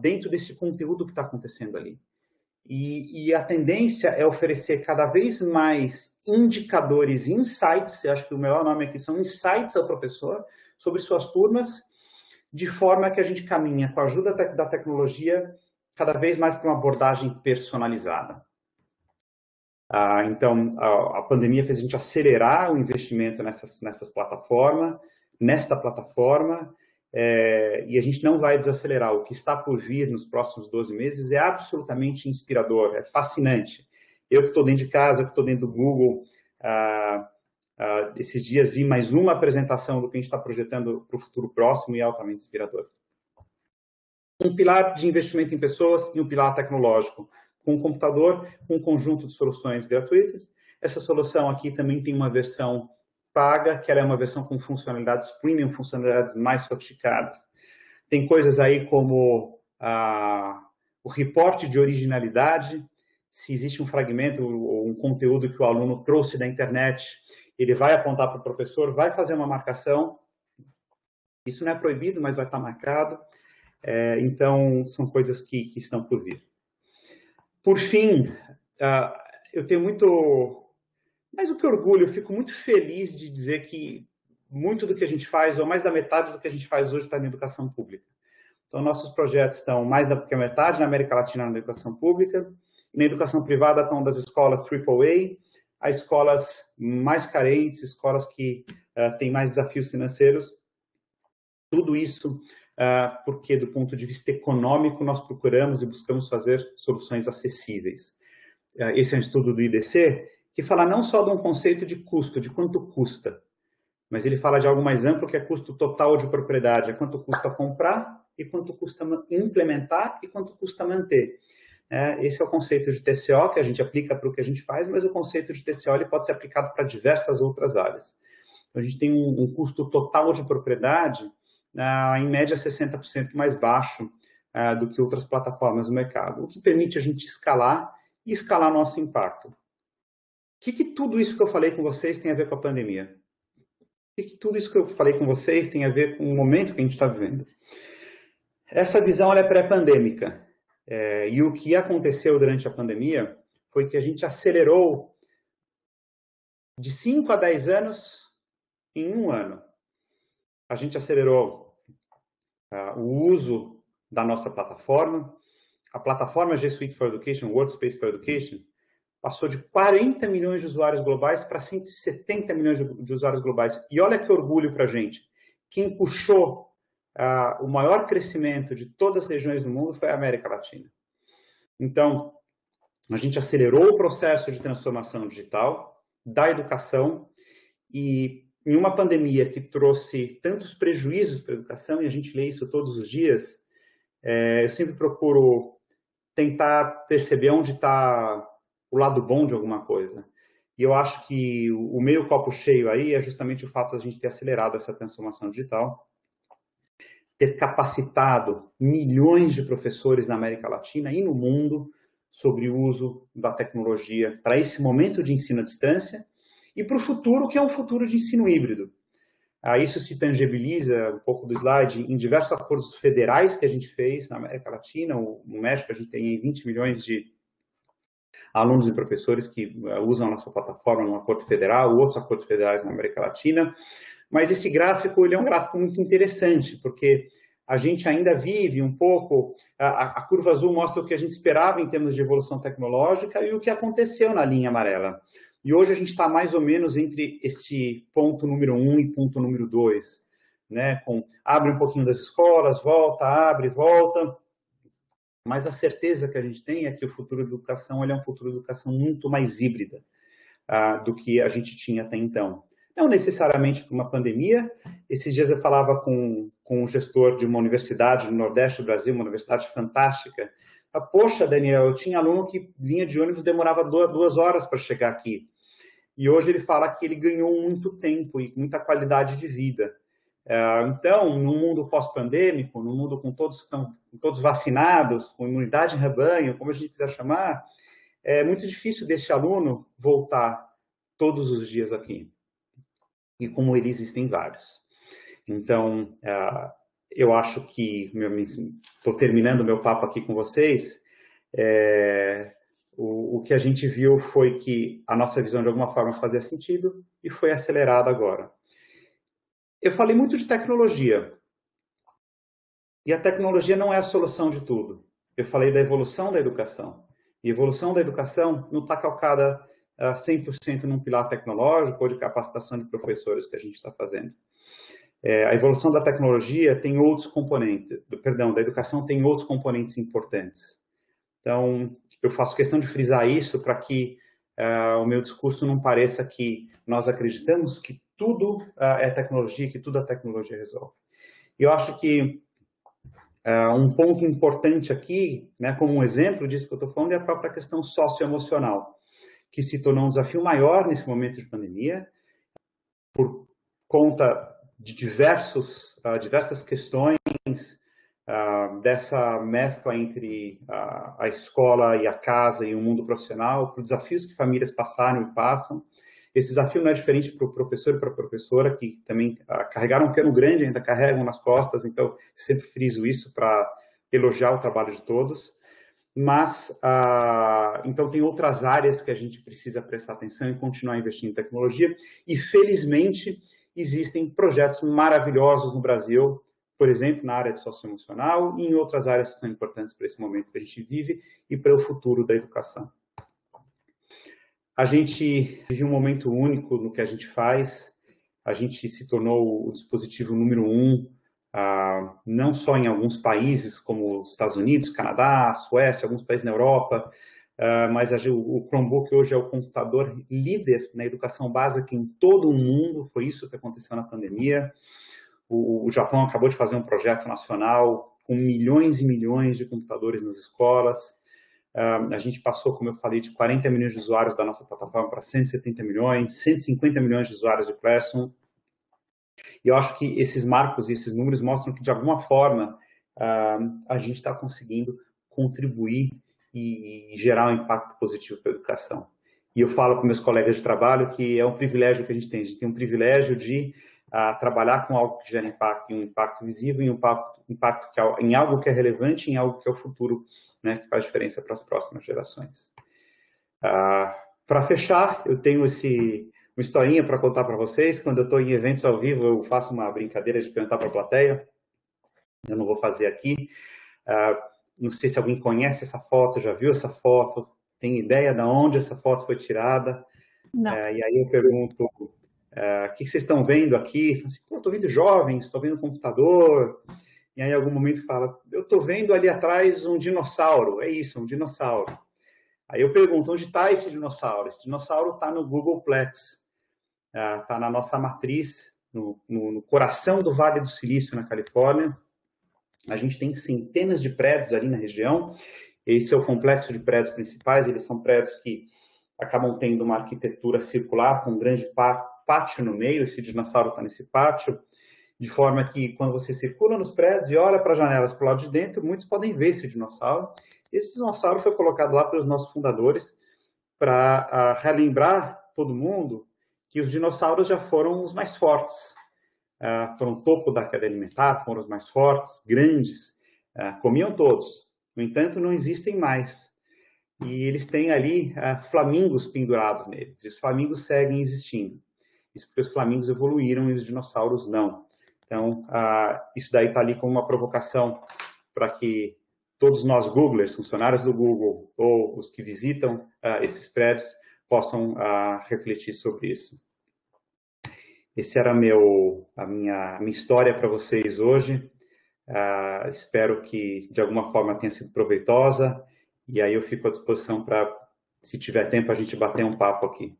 dentro desse conteúdo que está acontecendo ali. E a tendência é oferecer cada vez mais indicadores, insights, eu acho que o melhor nome aqui são insights ao professor, sobre suas turmas, de forma que a gente caminha com a ajuda da tecnologia cada vez mais para uma abordagem personalizada. Então, a pandemia fez a gente acelerar o investimento nesta plataforma, e a gente não vai desacelerar. O que está por vir nos próximos 12 meses é absolutamente inspirador, é fascinante. Eu que estou dentro de casa, que estou dentro do Google, esses dias vi mais uma apresentação do que a gente está projetando para o futuro próximo e é altamente inspirador. Um pilar de investimento em pessoas e um pilar tecnológico. Com um computador, com um conjunto de soluções gratuitas. Essa solução aqui também tem uma versão paga, que ela é uma versão com funcionalidades premium, funcionalidades mais sofisticadas. Tem coisas aí como o reporte de originalidade, se existe um fragmento ou um conteúdo que o aluno trouxe da internet, ele vai apontar para o professor, vai fazer uma marcação. Isso não é proibido, mas vai estar marcado. Então, são coisas que estão por vir. Por fim, eu tenho mais do que orgulho, eu fico muito feliz de dizer que muito do que a gente faz, ou mais da metade do que a gente faz hoje está na educação pública. Então, nossos projetos estão mais do que a metade na América Latina na educação pública, e na educação privada estão das escolas AAA, a escolas mais carentes, escolas que têm mais desafios financeiros. Tudo isso porque, do ponto de vista econômico, nós procuramos e buscamos fazer soluções acessíveis. Esse é um estudo do IDC, que fala não só de um conceito de custo, de quanto custa, mas ele fala de algo mais amplo, que é custo total de propriedade, é quanto custa comprar e quanto custa implementar e quanto custa manter. Esse é o conceito de TCO, que a gente aplica para o que a gente faz, mas o conceito de TCO ele pode ser aplicado para diversas outras áreas. Então, a gente tem um custo total de propriedade, em média 60% mais baixo do que outras plataformas no mercado, o que permite a gente escalar e escalar nosso impacto. O que tudo isso que eu falei com vocês tem a ver com a pandemia? O que tudo isso que eu falei com vocês tem a ver com o momento que a gente está vivendo? Essa visão ela é pré-pandêmica, e o que aconteceu durante a pandemia foi que a gente acelerou de 5 a 10 anos em um ano. A gente acelerou o uso da nossa plataforma. A plataforma G Suite for Education, Workspace for Education, passou de 40 milhões de usuários globais para 170 milhões de usuários globais. E olha que orgulho para a gente. Quem puxou o maior crescimento de todas as regiões do mundo foi a América Latina. Então, a gente acelerou o processo de transformação digital da educação e em uma pandemia que trouxe tantos prejuízos para a educação, e a gente lê isso todos os dias, eu sempre procuro tentar perceber onde está o lado bom de alguma coisa. E eu acho que o meio copo cheio aí é justamente o fato de a gente ter acelerado essa transformação digital, ter capacitado milhões de professores na América Latina e no mundo sobre o uso da tecnologia para esse momento de ensino à distância, e para o futuro, que é um futuro de ensino híbrido. Isso se tangibiliza, um pouco do slide, em diversos acordos federais que a gente fez na América Latina. No México, a gente tem 20 milhões de alunos e professores que usam a nossa plataforma num acordo federal, outros acordos federais na América Latina. Mas esse gráfico ele é um gráfico muito interessante, porque a gente ainda vive um pouco... A curva azul mostra o que a gente esperava em termos de evolução tecnológica e o que aconteceu na linha amarela. E hoje a gente está mais ou menos entre este ponto número 1 e ponto número 2. Né? Abre um pouquinho das escolas, volta, abre, volta. Mas a certeza que a gente tem é que o futuro da educação ele é um futuro de educação muito mais híbrida do que a gente tinha até então. Não necessariamente por uma pandemia. Esses dias eu falava com um gestor de uma universidade no Nordeste do Brasil, uma universidade fantástica. Poxa, Daniel, eu tinha aluno que vinha de ônibus, demorava 2 horas para chegar aqui. E hoje ele fala que ele ganhou muito tempo e muita qualidade de vida. Então, num mundo pós-pandêmico, num mundo com todos vacinados, com imunidade em rebanho, como a gente quiser chamar, é muito difícil desse aluno voltar todos os dias aqui. E como ele existem vários. Então, eu acho que, estou terminando meu papo aqui com vocês, O que a gente viu foi que a nossa visão de alguma forma fazia sentido e foi acelerada agora. Eu falei muito de tecnologia, e a tecnologia não é a solução de tudo. Eu falei da evolução da educação. E a evolução da educação não está calcada 100% num pilar tecnológico ou de capacitação de professores que a gente está fazendo. A evolução da tecnologia tem outros componentes, da educação tem outros componentes importantes. Então, eu faço questão de frisar isso para que o meu discurso não pareça que nós acreditamos que tudo é tecnologia, que tudo a tecnologia resolve. E eu acho que um ponto importante aqui, né, como um exemplo disso que eu estou falando, é a própria questão socioemocional, que se tornou um desafio maior nesse momento de pandemia, por conta de diversas questões, dessa mescla entre a escola e a casa e o mundo profissional, por desafios que famílias passaram e passam. Esse desafio não é diferente para o professor e para a professora, que também carregaram um piano grande, ainda carregam nas costas, então sempre friso isso para elogiar o trabalho de todos. Mas, então, tem outras áreas que a gente precisa prestar atenção e continuar investindo em tecnologia. E, felizmente, existem projetos maravilhosos no Brasil, por exemplo, na área de socioemocional e em outras áreas que são importantes para esse momento que a gente vive e para o futuro da educação. A gente vive um momento único no que a gente faz. A gente se tornou o dispositivo número 1, não só em alguns países como os Estados Unidos, Canadá, Suécia, alguns países na Europa, mas o Chromebook hoje é o computador líder na educação básica em todo o mundo. Foi isso que aconteceu na pandemia. O Japão acabou de fazer um projeto nacional com milhões e milhões de computadores nas escolas. A gente passou, como eu falei, de 40 milhões de usuários da nossa plataforma para 170 milhões, 150 milhões de usuários de Classroom. E eu acho que esses marcos e esses números mostram que, de alguma forma, a gente está conseguindo contribuir e gerar um impacto positivo para a educação. E eu falo para meus colegas de trabalho que é um privilégio que a gente tem um privilégio de trabalhar com algo que gera impacto, um impacto visível, e um impacto em algo que é relevante, em algo que é o futuro, né, que faz diferença para as próximas gerações. Para fechar, eu tenho uma historinha para contar para vocês. Quando eu estou em eventos ao vivo, eu faço uma brincadeira de perguntar para a plateia. Eu não vou fazer aqui. Não sei se alguém conhece essa foto, já viu essa foto, tem ideia de onde essa foto foi tirada? Não. E aí eu pergunto, o que vocês estão vendo aqui? Eu falo assim, estou vendo jovens, estou vendo computador. E aí, em algum momento, fala, eu estou vendo ali atrás um dinossauro. É isso, um dinossauro. Aí eu pergunto, onde está esse dinossauro? Esse dinossauro está no Googleplex. Está na nossa matriz, no coração do Vale do Silício, na Califórnia. A gente tem centenas de prédios ali na região. Esse é o complexo de prédios principais. Eles são prédios que acabam tendo uma arquitetura circular, com um grande pátio no meio. Esse dinossauro está nesse pátio. De forma que, quando você circula nos prédios e olha para as janelas para o lado de dentro, muitos podem ver esse dinossauro. Esse dinossauro foi colocado lá pelos nossos fundadores para relembrar todo mundo que os dinossauros já foram os mais fortes. Foram o topo da cadeia alimentar, foram os mais fortes, grandes, comiam todos. No entanto, não existem mais. E eles têm ali flamingos pendurados neles. E os flamingos seguem existindo. Isso porque os flamingos evoluíram e os dinossauros não. Então, isso daí está ali como uma provocação para que todos nós Googlers, funcionários do Google, ou os que visitam esses prédios, possam refletir sobre isso. Esse era a minha história para vocês hoje. Espero que, de alguma forma, tenha sido proveitosa. E aí eu fico à disposição para, se tiver tempo, a gente bater um papo aqui.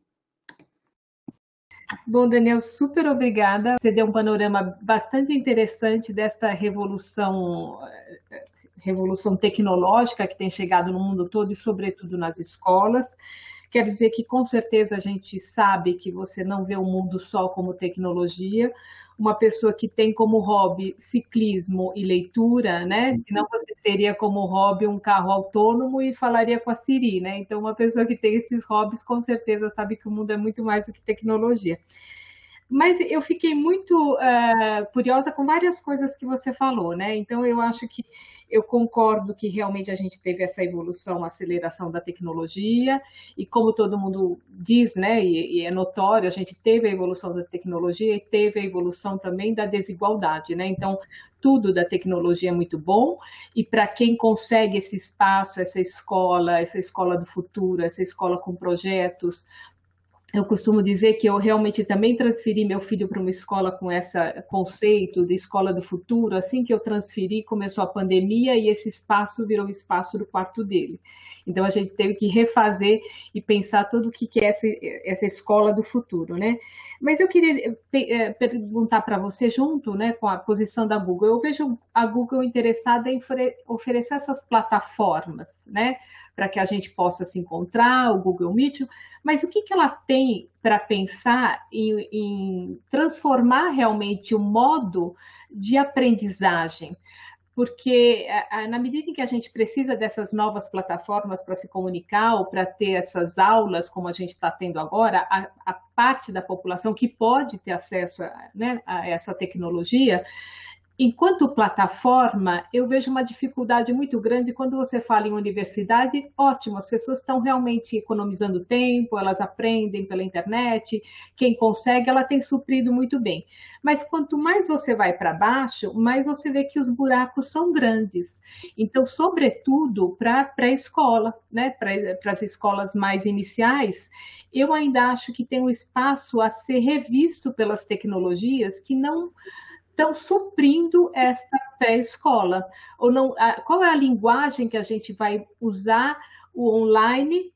Bom, Daniel, super obrigada. Você deu um panorama bastante interessante desta revolução tecnológica que tem chegado no mundo todo e, sobretudo, nas escolas. Quero dizer que, com certeza, a gente sabe que você não vê o mundo só como tecnologia. Uma pessoa que tem como hobby ciclismo e leitura, né? Senão você teria como hobby um carro autônomo e falaria com a Siri, né? Então, uma pessoa que tem esses hobbies, com certeza, sabe que o mundo é muito mais do que tecnologia. Mas eu fiquei muito curiosa com várias coisas que você falou, né? Então, eu acho que eu concordo que realmente a gente teve essa evolução, aceleração da tecnologia, e como todo mundo diz, né, e é notório, a gente teve a evolução da tecnologia e teve a evolução também da desigualdade, né? Então, tudo da tecnologia é muito bom, e para quem consegue esse espaço, essa escola do futuro, essa escola com projetos, eu costumo dizer que eu realmente também transferi meu filho para uma escola com esse conceito de escola do futuro. Assim que eu transferi, começou a pandemia e esse espaço virou o espaço do quarto dele. Então a gente teve que refazer e pensar tudo o que é essa escola do futuro, né? Mas eu queria perguntar para você, junto, né, com a posição da Google, eu vejo a Google interessada em oferecer essas plataformas, né, para que a gente possa se encontrar, o Google Meet, mas o que ela tem para pensar em transformar realmente o modo de aprendizagem? Porque na medida em que a gente precisa dessas novas plataformas para se comunicar ou para ter essas aulas como a gente está tendo agora, a parte da população que pode ter acesso né, a essa tecnologia, enquanto plataforma, eu vejo uma dificuldade muito grande quando você fala em universidade. Ótimo, as pessoas estão realmente economizando tempo, elas aprendem pela internet, quem consegue, ela tem suprido muito bem. Mas quanto mais você vai para baixo, mais você vê que os buracos são grandes. Então, sobretudo para a pré-escola, né, para as escolas mais iniciais, eu ainda acho que tem um espaço a ser revisto pelas tecnologias que não estão suprindo esta pré-escola. Ou não, qual é a linguagem que a gente vai usar o online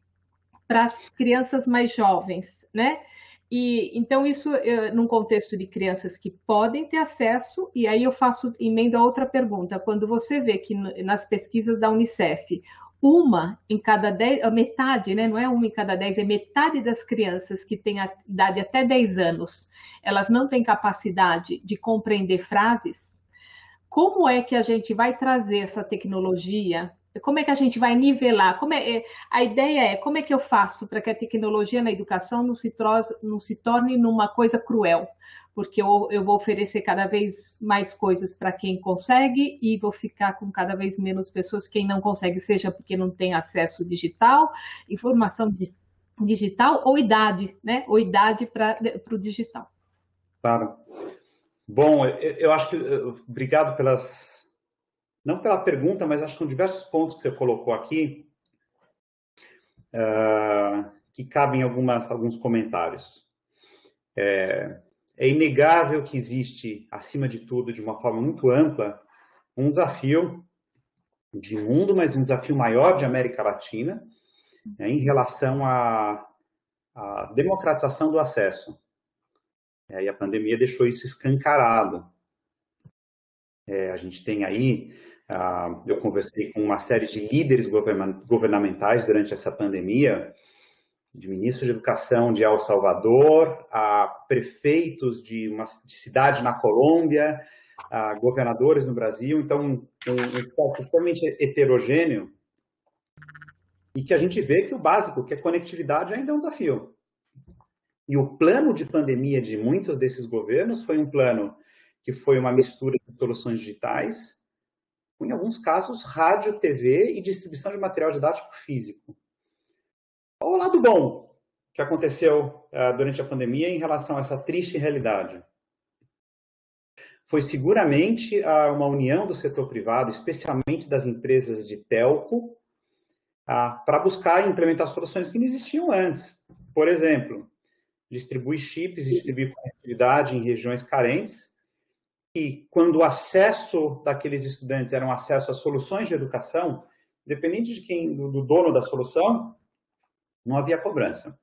para as crianças mais jovens, né? E então isso num contexto de crianças que podem ter acesso, e aí eu emendo a outra pergunta. Quando você vê que nas pesquisas da Unicef, uma em cada 10, a metade, né? Não é uma em cada 10, é metade das crianças que têm a idade até 10 anos, elas não têm capacidade de compreender frases. Como é que a gente vai trazer essa tecnologia? Como é que a gente vai nivelar? A ideia é como é que eu faço para que a tecnologia na educação não se torne numa coisa cruel? Porque eu vou oferecer cada vez mais coisas para quem consegue e vou ficar com cada vez menos pessoas quem não consegue, seja porque não tem acesso digital, informação digital ou idade, né? Ou idade para o digital. Claro. Bom, eu acho que, obrigado não pela pergunta, mas acho que são diversos pontos que você colocou aqui, que cabem alguns comentários. É inegável que existe, acima de tudo, de uma forma muito ampla, um desafio de mundo, mas um desafio maior de América Latina, né, em relação à democratização do acesso. E a pandemia deixou isso escancarado. A gente tem aí, eu conversei com uma série de líderes governamentais durante essa pandemia, de ministros de educação de El Salvador, a prefeitos de cidade na Colômbia, a governadores no Brasil. Então, um escopo extremamente heterogêneo, e que a gente vê que o básico, que é conectividade, ainda é um desafio. E o plano de pandemia de muitos desses governos foi um plano que foi uma mistura de soluções digitais, em alguns casos, rádio, TV e distribuição de material didático físico. Qual o lado bom que aconteceu durante a pandemia em relação a essa triste realidade? Foi seguramente uma união do setor privado, especialmente das empresas de telco, para buscar e implementar soluções que não existiam antes. Por exemplo, distribuir chips e distribuir conectividade em regiões carentes, e quando o acesso daqueles estudantes era um acesso a soluções de educação, independente do dono da solução, não havia cobrança.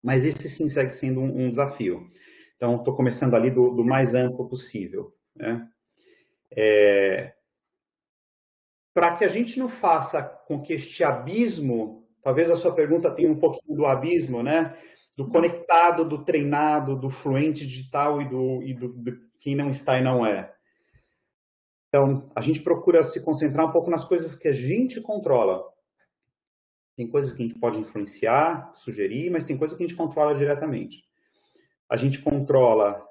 Mas esse sim segue sendo um desafio. Então, estou começando ali do mais amplo possível, né? Para que a gente não faça com que este abismo, talvez a sua pergunta tenha um pouquinho do abismo, né? Do conectado, do treinado, do fluente digital e do quem não está e não é. Então, a gente procura se concentrar um pouco nas coisas que a gente controla. Tem coisas que a gente pode influenciar, sugerir, mas tem coisas que a gente controla diretamente. A gente controla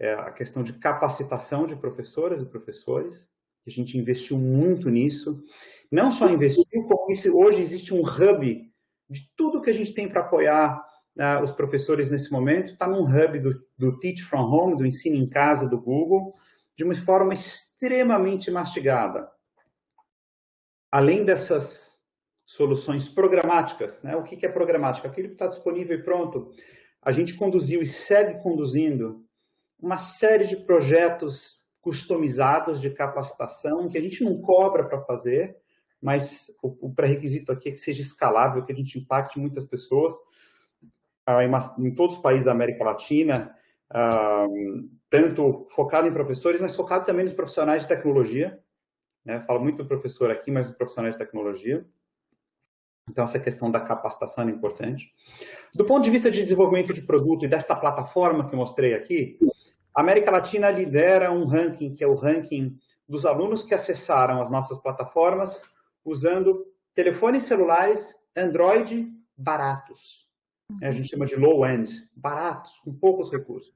a questão de capacitação de professoras e professores. A gente investiu muito nisso. Não só investiu, como hoje existe um hub de tudo que a gente tem para apoiar os professores nesse momento. Está num hub do Teach from Home, do ensino em casa do Google, de uma forma extremamente mastigada. Além dessas soluções programáticas, né? O que é programática? Aquilo que está disponível e pronto. A gente conduziu e segue conduzindo uma série de projetos customizados de capacitação que a gente não cobra para fazer, mas o pré-requisito aqui é que seja escalável, que a gente impacte muitas pessoas em todos os países da América Latina, tanto focado em professores, mas focado também nos profissionais de tecnologia. Né? Falo muito do professor aqui, mas dos profissionais de tecnologia. Então, essa questão da capacitação é importante. Do ponto de vista de desenvolvimento de produto e desta plataforma que eu mostrei aqui, a América Latina lidera um ranking, que é o ranking dos alunos que acessaram as nossas plataformas usando telefones celulares Android baratos. A gente chama de low-end, baratos, com poucos recursos.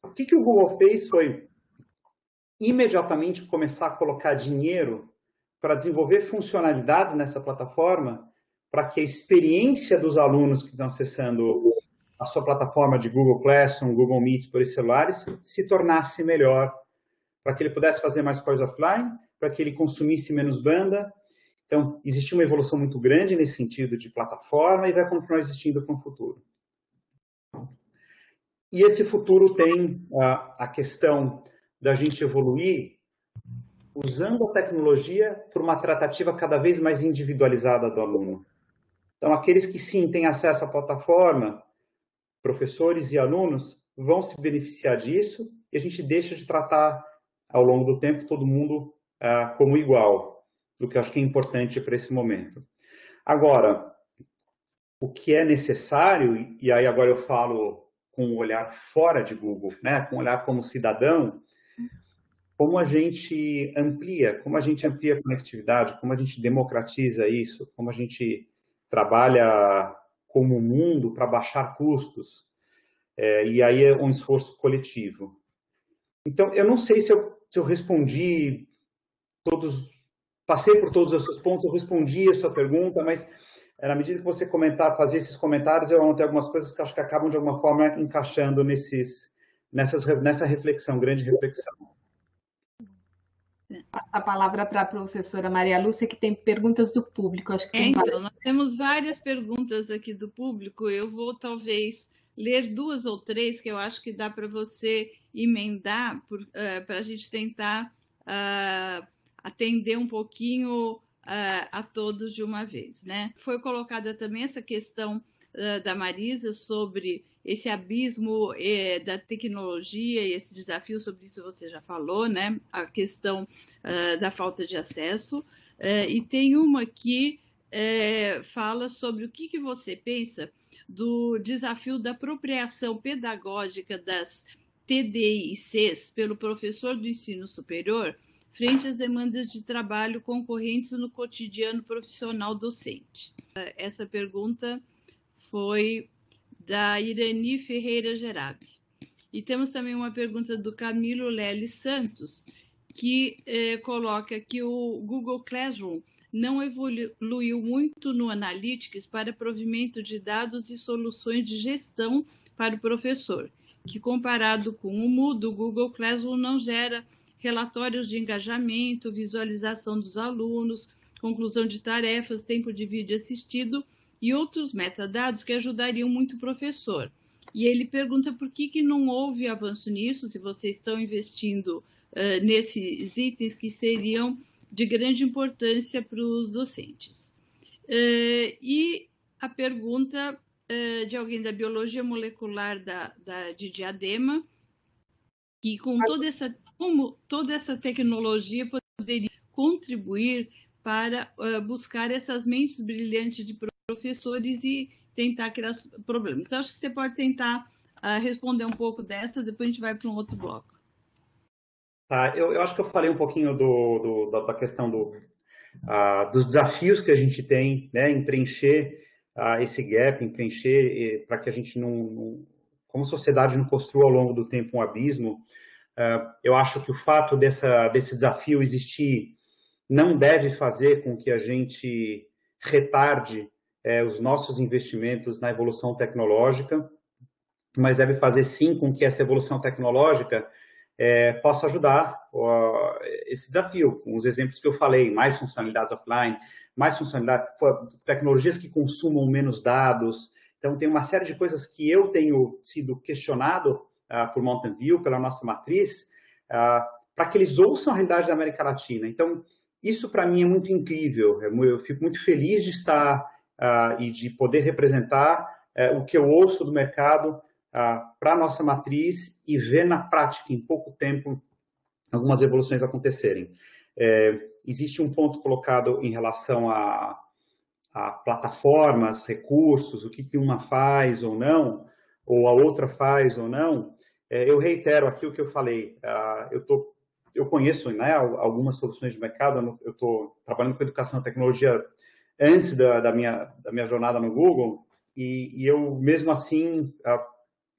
O que o Google fez foi imediatamente começar a colocar dinheiro para desenvolver funcionalidades nessa plataforma para que a experiência dos alunos que estão acessando a sua plataforma de Google Classroom, Google Meet por esses celulares, se tornasse melhor, para que ele pudesse fazer mais coisas offline, para que ele consumisse menos banda. Então, existe uma evolução muito grande nesse sentido de plataforma e vai continuar existindo com o futuro. E esse futuro tem a questão da gente evoluir usando a tecnologia por uma tratativa cada vez mais individualizada do aluno. Então, aqueles que sim têm acesso à plataforma, professores e alunos, vão se beneficiar disso e a gente deixa de tratar, ao longo do tempo, todo mundo como igual, o que eu acho que é importante para esse momento. Agora, o que é necessário, e aí agora eu falo com um olhar fora de Google, né, com um olhar como cidadão, como a gente amplia a conectividade, como a gente democratiza isso, como a gente trabalha como mundo para baixar custos, e aí é um esforço coletivo. Então, eu não sei se eu respondi passei por todos esses pontos, eu respondi a sua pergunta, mas na medida que você fazer esses comentários, eu anotei algumas coisas que acho que acabam de alguma forma encaixando nessa reflexão, grande reflexão. A palavra para a professora Maria Lúcia, que tem perguntas do público. Acho que tem então, nós temos várias perguntas aqui do público. Eu vou, talvez, ler 2 ou 3, que eu acho que dá para você emendar, para a gente tentar atender um pouquinho a todos de uma vez, né? Foi colocada também essa questão da Marisa sobre esse abismo da tecnologia e esse desafio, sobre isso você já falou, né? A questão da falta de acesso. E tem uma que fala sobre o que você pensa do desafio da apropriação pedagógica das TDICs pelo professor do ensino superior frente às demandas de trabalho concorrentes no cotidiano profissional docente. Essa pergunta foi da Irani Ferreira Gerabi. E temos também uma pergunta do Camilo Lely Santos, que coloca que o Google Classroom não evoluiu muito no Analytics para provimento de dados e soluções de gestão para o professor, que comparado com o Moodle, o Google Classroom não gera relatórios de engajamento, visualização dos alunos, conclusão de tarefas, tempo de vídeo assistido e outros metadados que ajudariam muito o professor. E ele pergunta por que não houve avanço nisso, se vocês estão investindo nesses itens que seriam de grande importância para os docentes. E a pergunta de alguém da biologia molecular de Diadema, que como toda essa tecnologia poderia contribuir para buscar essas mentes brilhantes de professores e tentar criar problemas. Então, acho que você pode tentar responder um pouco dessa, depois a gente vai para um outro bloco. Tá, eu acho que eu falei um pouquinho da questão dos desafios que a gente tem, né, em preencher esse gap, em preencher para que a gente não como sociedade não construiu ao longo do tempo um abismo, eu acho que o fato desse desafio existir não deve fazer com que a gente retarde os nossos investimentos na evolução tecnológica, mas deve fazer sim com que essa evolução tecnológica possa ajudar esse desafio, com os exemplos que eu falei, mais funcionalidades offline, mais funcionalidades, tecnologias que consumam menos dados. Então, tem uma série de coisas que eu tenho sido questionado por Mountain View, pela nossa matriz, para que eles ouçam a realidade da América Latina. Então, isso para mim é muito incrível. Eu fico muito feliz de estar e de poder representar o que eu ouço do mercado para a nossa matriz e ver na prática, em pouco tempo, algumas evoluções acontecerem. Existe um ponto colocado em relação a plataformas, recursos, o que uma faz ou não, ou a outra faz ou não. Eu reitero aqui o que eu falei. Eu conheço, né, algumas soluções de mercado. Eu estou trabalhando com educação e tecnologia antes da minha jornada no Google, e eu, mesmo assim,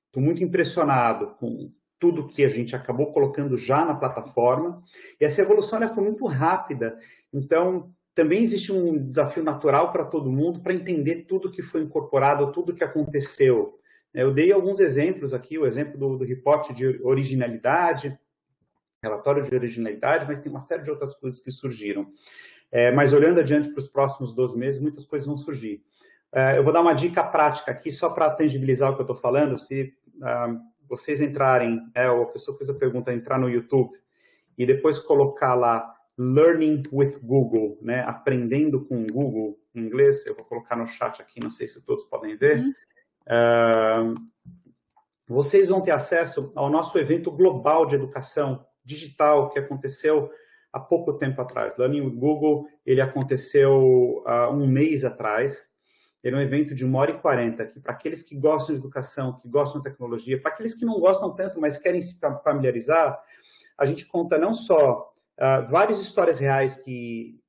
estou muito impressionado com tudo que a gente acabou colocando já na plataforma. E essa evolução foi muito rápida. Então, também existe um desafio natural para todo mundo para entender tudo que foi incorporado, tudo que aconteceu. Eu dei alguns exemplos aqui, o exemplo do reporte de originalidade, relatório de originalidade, mas tem uma série de outras coisas que surgiram. Mas olhando adiante para os próximos 12 meses, muitas coisas vão surgir. Eu vou dar uma dica prática aqui, só para tangibilizar o que eu estou falando. Se vocês entrarem, ou a pessoa que fez a pergunta, entrar no YouTube e depois colocar lá Learning with Google, né, aprendendo com Google, em inglês, eu vou colocar no chat aqui, não sei se todos podem ver. Vocês vão ter acesso ao nosso evento global de educação digital que aconteceu há pouco tempo atrás. Learning with Google, ele aconteceu há um mês atrás. Ele é um evento de 1h40, que para aqueles que gostam de educação, que gostam de tecnologia, para aqueles que não gostam tanto, mas querem se familiarizar, a gente conta não só várias histórias reais e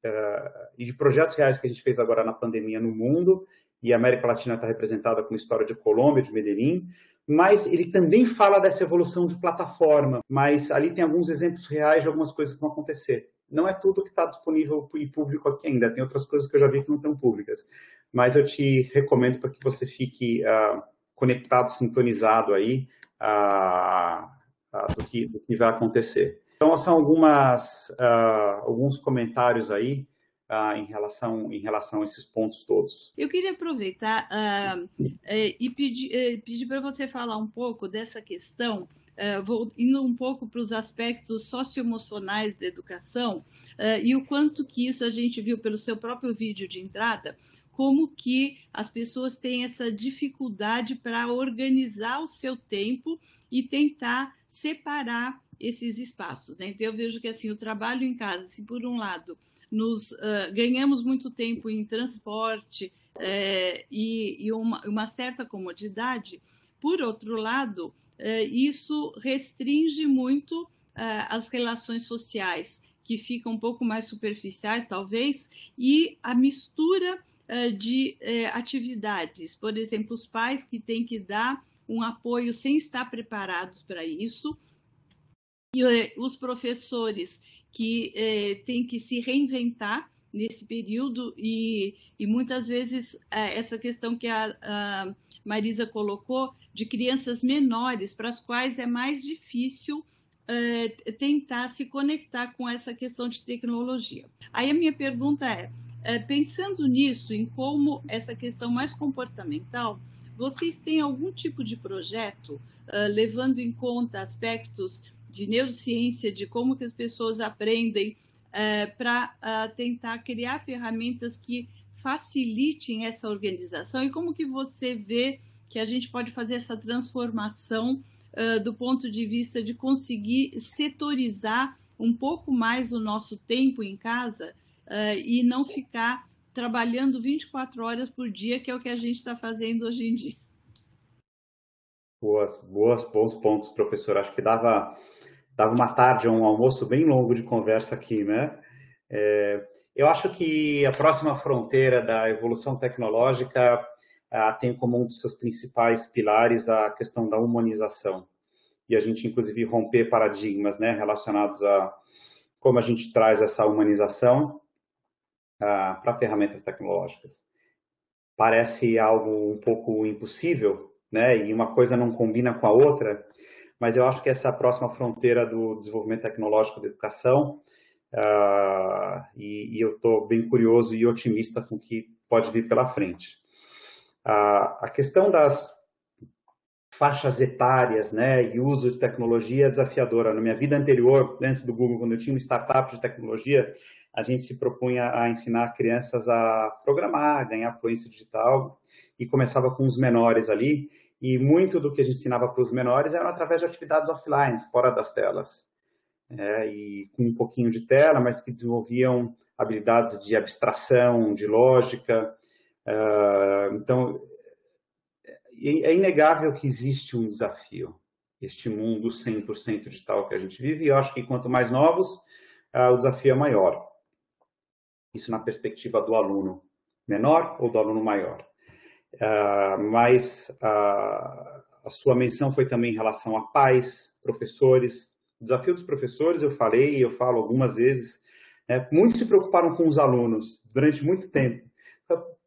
de projetos reais que a gente fez agora na pandemia no mundo, e a América Latina está representada com a história de Colômbia, de Medellín, mas ele também fala dessa evolução de plataforma, mas ali tem alguns exemplos reais de algumas coisas que vão acontecer. Não é tudo que está disponível e público aqui ainda, tem outras coisas que eu já vi que não estão públicas, mas eu te recomendo para que você fique conectado, sintonizado aí do que vai acontecer. Então, são alguns comentários aí em relação a esses pontos todos. Eu queria aproveitar e pedir para você falar um pouco dessa questão, indo um pouco para os aspectos socioemocionais da educação, e o quanto que isso a gente viu pelo seu próprio vídeo de entrada, como que as pessoas têm essa dificuldade para organizar o seu tempo e tentar separar esses espaços, né? Então, eu vejo que assim, o trabalho em casa, se por um lado ganhamos muito tempo em transporte e uma certa comodidade, por outro lado, isso restringe muito as relações sociais, que ficam um pouco mais superficiais, talvez, e a mistura de atividades. Por exemplo, os pais que têm que dar um apoio sem estar preparados para isso, e os professores que têm que se reinventar nesse período e muitas vezes essa questão que a Marisa colocou de crianças menores para as quais é mais difícil tentar se conectar com essa questão de tecnologia. Aí a minha pergunta pensando nisso, em como essa questão mais comportamental, vocês têm algum tipo de projeto levando em conta aspectos de neurociência, de como que as pessoas aprendem, para tentar criar ferramentas que facilitem essa organização? E como que você vê que a gente pode fazer essa transformação do ponto de vista de conseguir setorizar um pouco mais o nosso tempo em casa e não ficar trabalhando 24 horas por dia, que é o que a gente está fazendo hoje em dia? Bons pontos, professor. Acho que dava uma tarde, um almoço bem longo de conversa aqui, né? Eu acho que a próxima fronteira da evolução tecnológica tem como um dos seus principais pilares a questão da humanização. E a gente, inclusive, romper paradigmas, né, relacionados a como a gente traz essa humanização para ferramentas tecnológicas. Parece algo um pouco impossível, né, e uma coisa não combina com a outra, mas eu acho que essa é a próxima fronteira do desenvolvimento tecnológico da educação, e eu estou bem curioso e otimista com o que pode vir pela frente. A questão das faixas etárias, né, e uso de tecnologia é desafiadora. Na minha vida anterior, antes do Google, quando eu tinha uma startup de tecnologia, a gente se propunha a ensinar crianças a programar, ganhar fluência digital, e começava com os menores ali, e muito do que a gente ensinava para os menores era através de atividades offline, fora das telas. E com um pouquinho de tela, mas que desenvolviam habilidades de abstração, de lógica. Então, é inegável que existe um desafio, este mundo 100% digital que a gente vive, e eu acho que quanto mais novos, o desafio é maior. Isso na perspectiva do aluno menor ou do aluno maior. Mas a sua menção foi também em relação a pais, professores. O desafio dos professores, eu falo algumas vezes, né, muitos se preocuparam com os alunos durante muito tempo.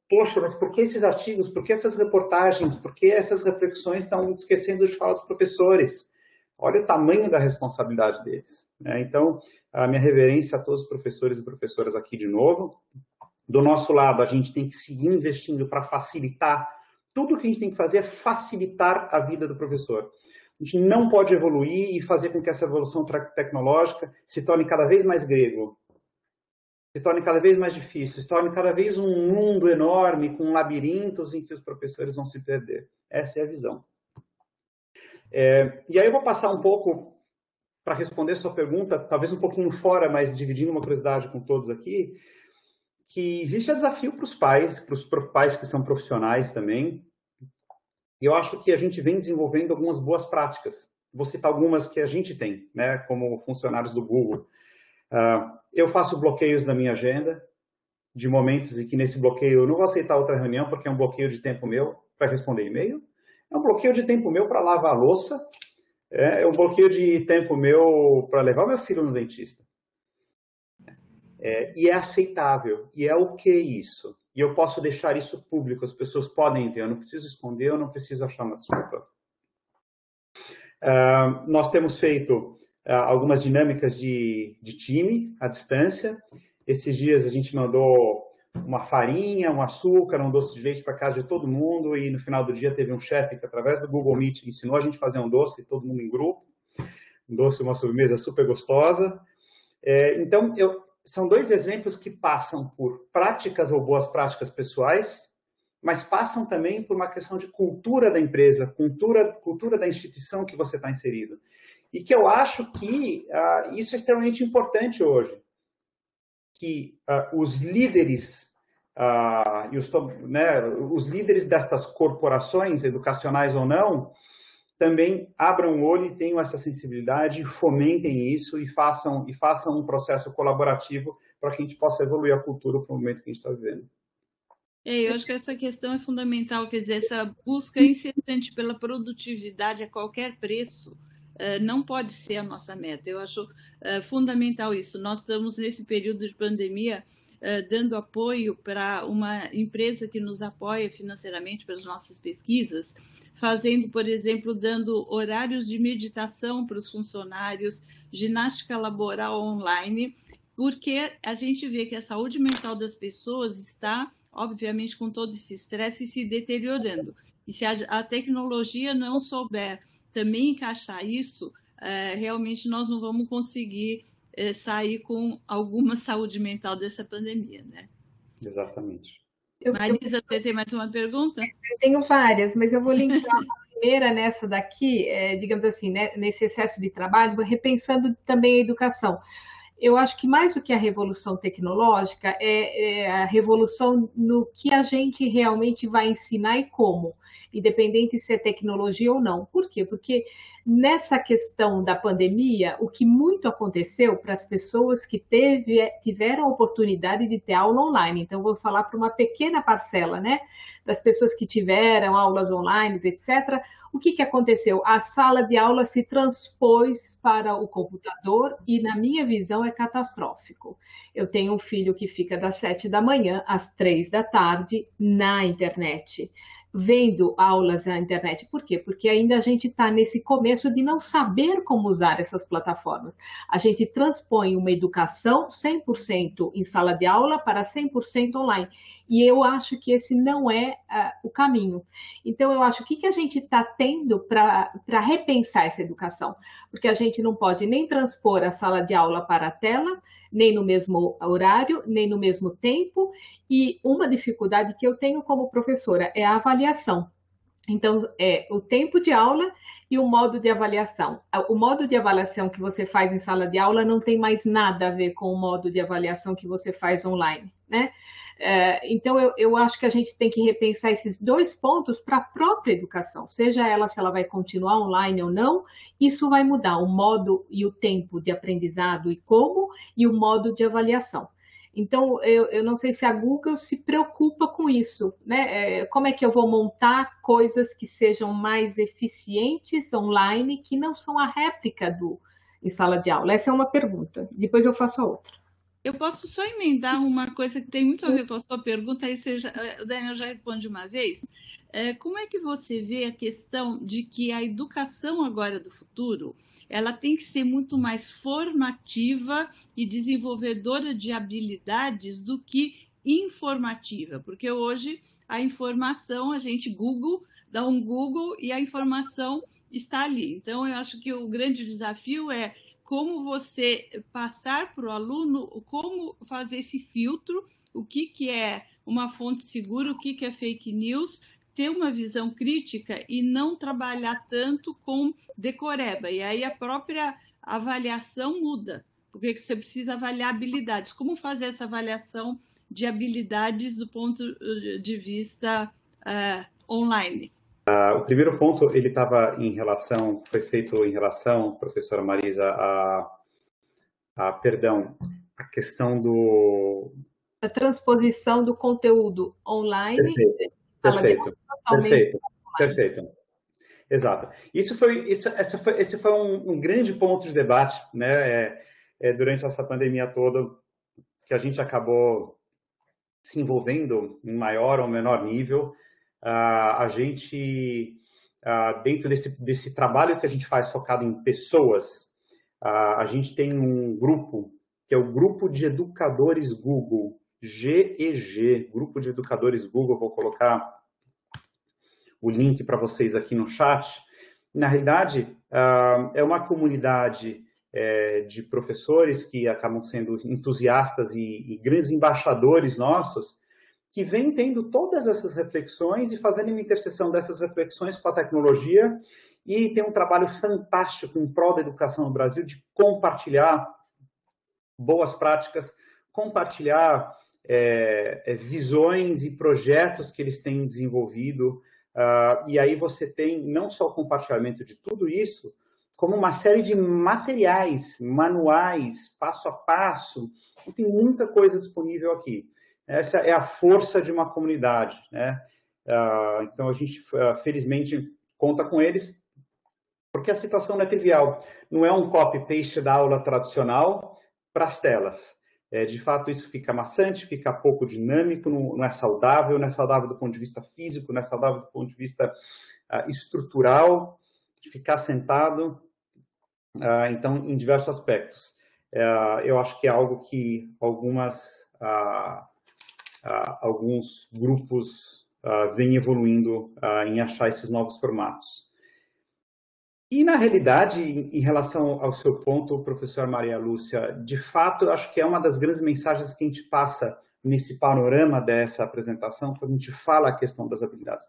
Poxa, mas por que esses artigos, por que essas reportagens, por que essas reflexões estão esquecendo de falar dos professores? Olha o tamanho da responsabilidade deles. Então, a minha reverência a todos os professores e professoras aqui de novo. Do nosso lado, a gente tem que seguir investindo para facilitar. Tudo o que a gente tem que fazer é facilitar a vida do professor. A gente não pode evoluir e fazer com que essa evolução tecnológica se torne cada vez mais grego, se torne cada vez mais difícil, se torne cada vez um mundo enorme com labirintos em que os professores vão se perder. Essa é a visão. E aí eu vou passar um pouco para responder sua pergunta, talvez um pouquinho fora, mas dividindo uma curiosidade com todos aqui, que existe desafio para os pais que são profissionais também. E eu acho que a gente vem desenvolvendo algumas boas práticas. Vou citar algumas que a gente tem, né, como funcionários do Google. Eu faço bloqueios na minha agenda, de momentos em que nesse bloqueio eu não vou aceitar outra reunião, porque é um bloqueio de tempo meu para responder e-mail, é um bloqueio de tempo meu para lavar a louça, é um bloqueio de tempo meu para levar meu filho no dentista. E é aceitável, e é ok isso. E eu posso deixar isso público, as pessoas podem ver, eu não preciso esconder, eu não preciso achar uma desculpa. Nós temos feito algumas dinâmicas de time à distância. Esses dias a gente mandou uma farinha, um açúcar, um doce de leite para casa de todo mundo, e no final do dia teve um chefe que, através do Google Meet, ensinou a gente a fazer um doce, todo mundo em grupo. Um doce, uma sobremesa super gostosa. Então, são dois exemplos que passam por práticas ou boas práticas pessoais, mas passam também por uma questão de cultura da empresa, cultura da instituição que você está inserido. E que eu acho que isso é extremamente importante hoje. Que os líderes, os líderes destas corporações, educacionais ou não, também abram o olho e tenham essa sensibilidade, fomentem isso e façam um processo colaborativo para que a gente possa evoluir a cultura para o momento que a gente está vivendo. Eu acho que essa questão é fundamental, quer dizer, essa busca incessante pela produtividade a qualquer preço não pode ser a nossa meta. Eu acho fundamental isso. Nós estamos nesse período de pandemia dando apoio para uma empresa que nos apoia financeiramente para as nossas pesquisas, fazendo, por exemplo, dando horários de meditação para os funcionários, ginástica laboral online, porque a gente vê que a saúde mental das pessoas está, obviamente, com todo esse estresse se deteriorando. E se a tecnologia não souber também encaixar isso, realmente nós não vamos conseguir sair com alguma saúde mental dessa pandemia, né? Exatamente. Marisa, você tem mais uma pergunta? Eu tenho várias, mas eu vou linkar a primeira nessa daqui, digamos assim, né, nesse excesso de trabalho, repensando também a educação. Eu acho que mais do que a revolução tecnológica, é a revolução no que a gente realmente vai ensinar e como, independente se é tecnologia ou não. Por quê? Porque nessa questão da pandemia, o que muito aconteceu para as pessoas que tiveram a oportunidade de ter aula online, então vou falar para uma pequena parcela, né? das pessoas que tiveram aulas online, etc., o que aconteceu? A sala de aula se transpôs para o computador e, na minha visão, é catastrófico. Eu tenho um filho que fica das 7 da manhã às 3 da tarde na internet, vendo aulas na internet. Por quê? Porque ainda a gente está nesse começo de não saber como usar essas plataformas. A gente transpõe uma educação 100% em sala de aula para 100% online. E eu acho que esse não é o caminho. Então, eu acho que a gente está tendo para repensar essa educação? Porque a gente não pode nem transpor a sala de aula para a tela, nem no mesmo horário, nem no mesmo tempo. E uma dificuldade que eu tenho como professora é a avaliação. Então, é o tempo de aula e o modo de avaliação. O modo de avaliação que você faz em sala de aula não tem mais nada a ver com o modo de avaliação que você faz online, né? Então, eu acho que a gente tem que repensar esses dois pontos para a própria educação, seja ela se ela vai continuar online ou não, isso vai mudar o modo e o tempo de aprendizado e como, e o modo de avaliação. Então, eu não sei se a Google se preocupa com isso, né? Como é que eu vou montar coisas que sejam mais eficientes online, que não são a réplica em sala de aula? Essa é uma pergunta. Depois eu faço a outra. Eu posso só emendar uma coisa que tem muito a ver com a sua pergunta, aí o Daniel já responde uma vez. Como é que você vê a questão de que a educação agora do futuro, ela tem que ser muito mais formativa e desenvolvedora de habilidades do que informativa? Porque hoje a informação, a gente dá um Google e a informação está ali. Então, eu acho que o grande desafio é como você passar para o aluno, como fazer esse filtro, o que é uma fonte segura, o que é fake news, ter uma visão crítica e não trabalhar tanto com decoreba. E aí a própria avaliação muda, porque você precisa avaliar habilidades. Como fazer essa avaliação de habilidades do ponto de vista online? O primeiro ponto, ele estava foi feito em relação, professora Marisa, a questão a transposição do conteúdo online. Perfeito. Exato. Esse foi um grande ponto de debate, né? Durante essa pandemia toda, que a gente acabou se envolvendo em maior ou menor nível. A gente, dentro desse trabalho que a gente faz focado em pessoas, a gente tem um grupo, que é o Grupo de Educadores Google, GEG, Grupo de Educadores Google, vou colocar o link para vocês aqui no chat. Na realidade, é uma comunidade de professores que acabam sendo entusiastas e grandes embaixadores nossos, que vem tendo todas essas reflexões e fazendo uma interseção dessas reflexões com a tecnologia, e tem um trabalho fantástico em prol da educação no Brasil de compartilhar boas práticas, compartilhar visões e projetos que eles têm desenvolvido, e aí você tem não só o compartilhamento de tudo isso, como uma série de materiais, manuais, passo a passo, tem muita coisa disponível aqui. Essa é a força de uma comunidade, né? Então, a gente, felizmente, conta com eles, porque a situação não é trivial. Não é um copy-paste da aula tradicional para as telas. De fato, isso fica maçante, fica pouco dinâmico, não é saudável do ponto de vista físico, não é saudável do ponto de vista estrutural, de ficar sentado, então, em diversos aspectos. Eu acho que é algo que alguns grupos vêm evoluindo em achar esses novos formatos. E, na realidade, em relação ao seu ponto, professor Maria Lúcia, de fato, eu acho que é uma das grandes mensagens que a gente passa nesse panorama dessa apresentação, quando a gente fala a questão das habilidades.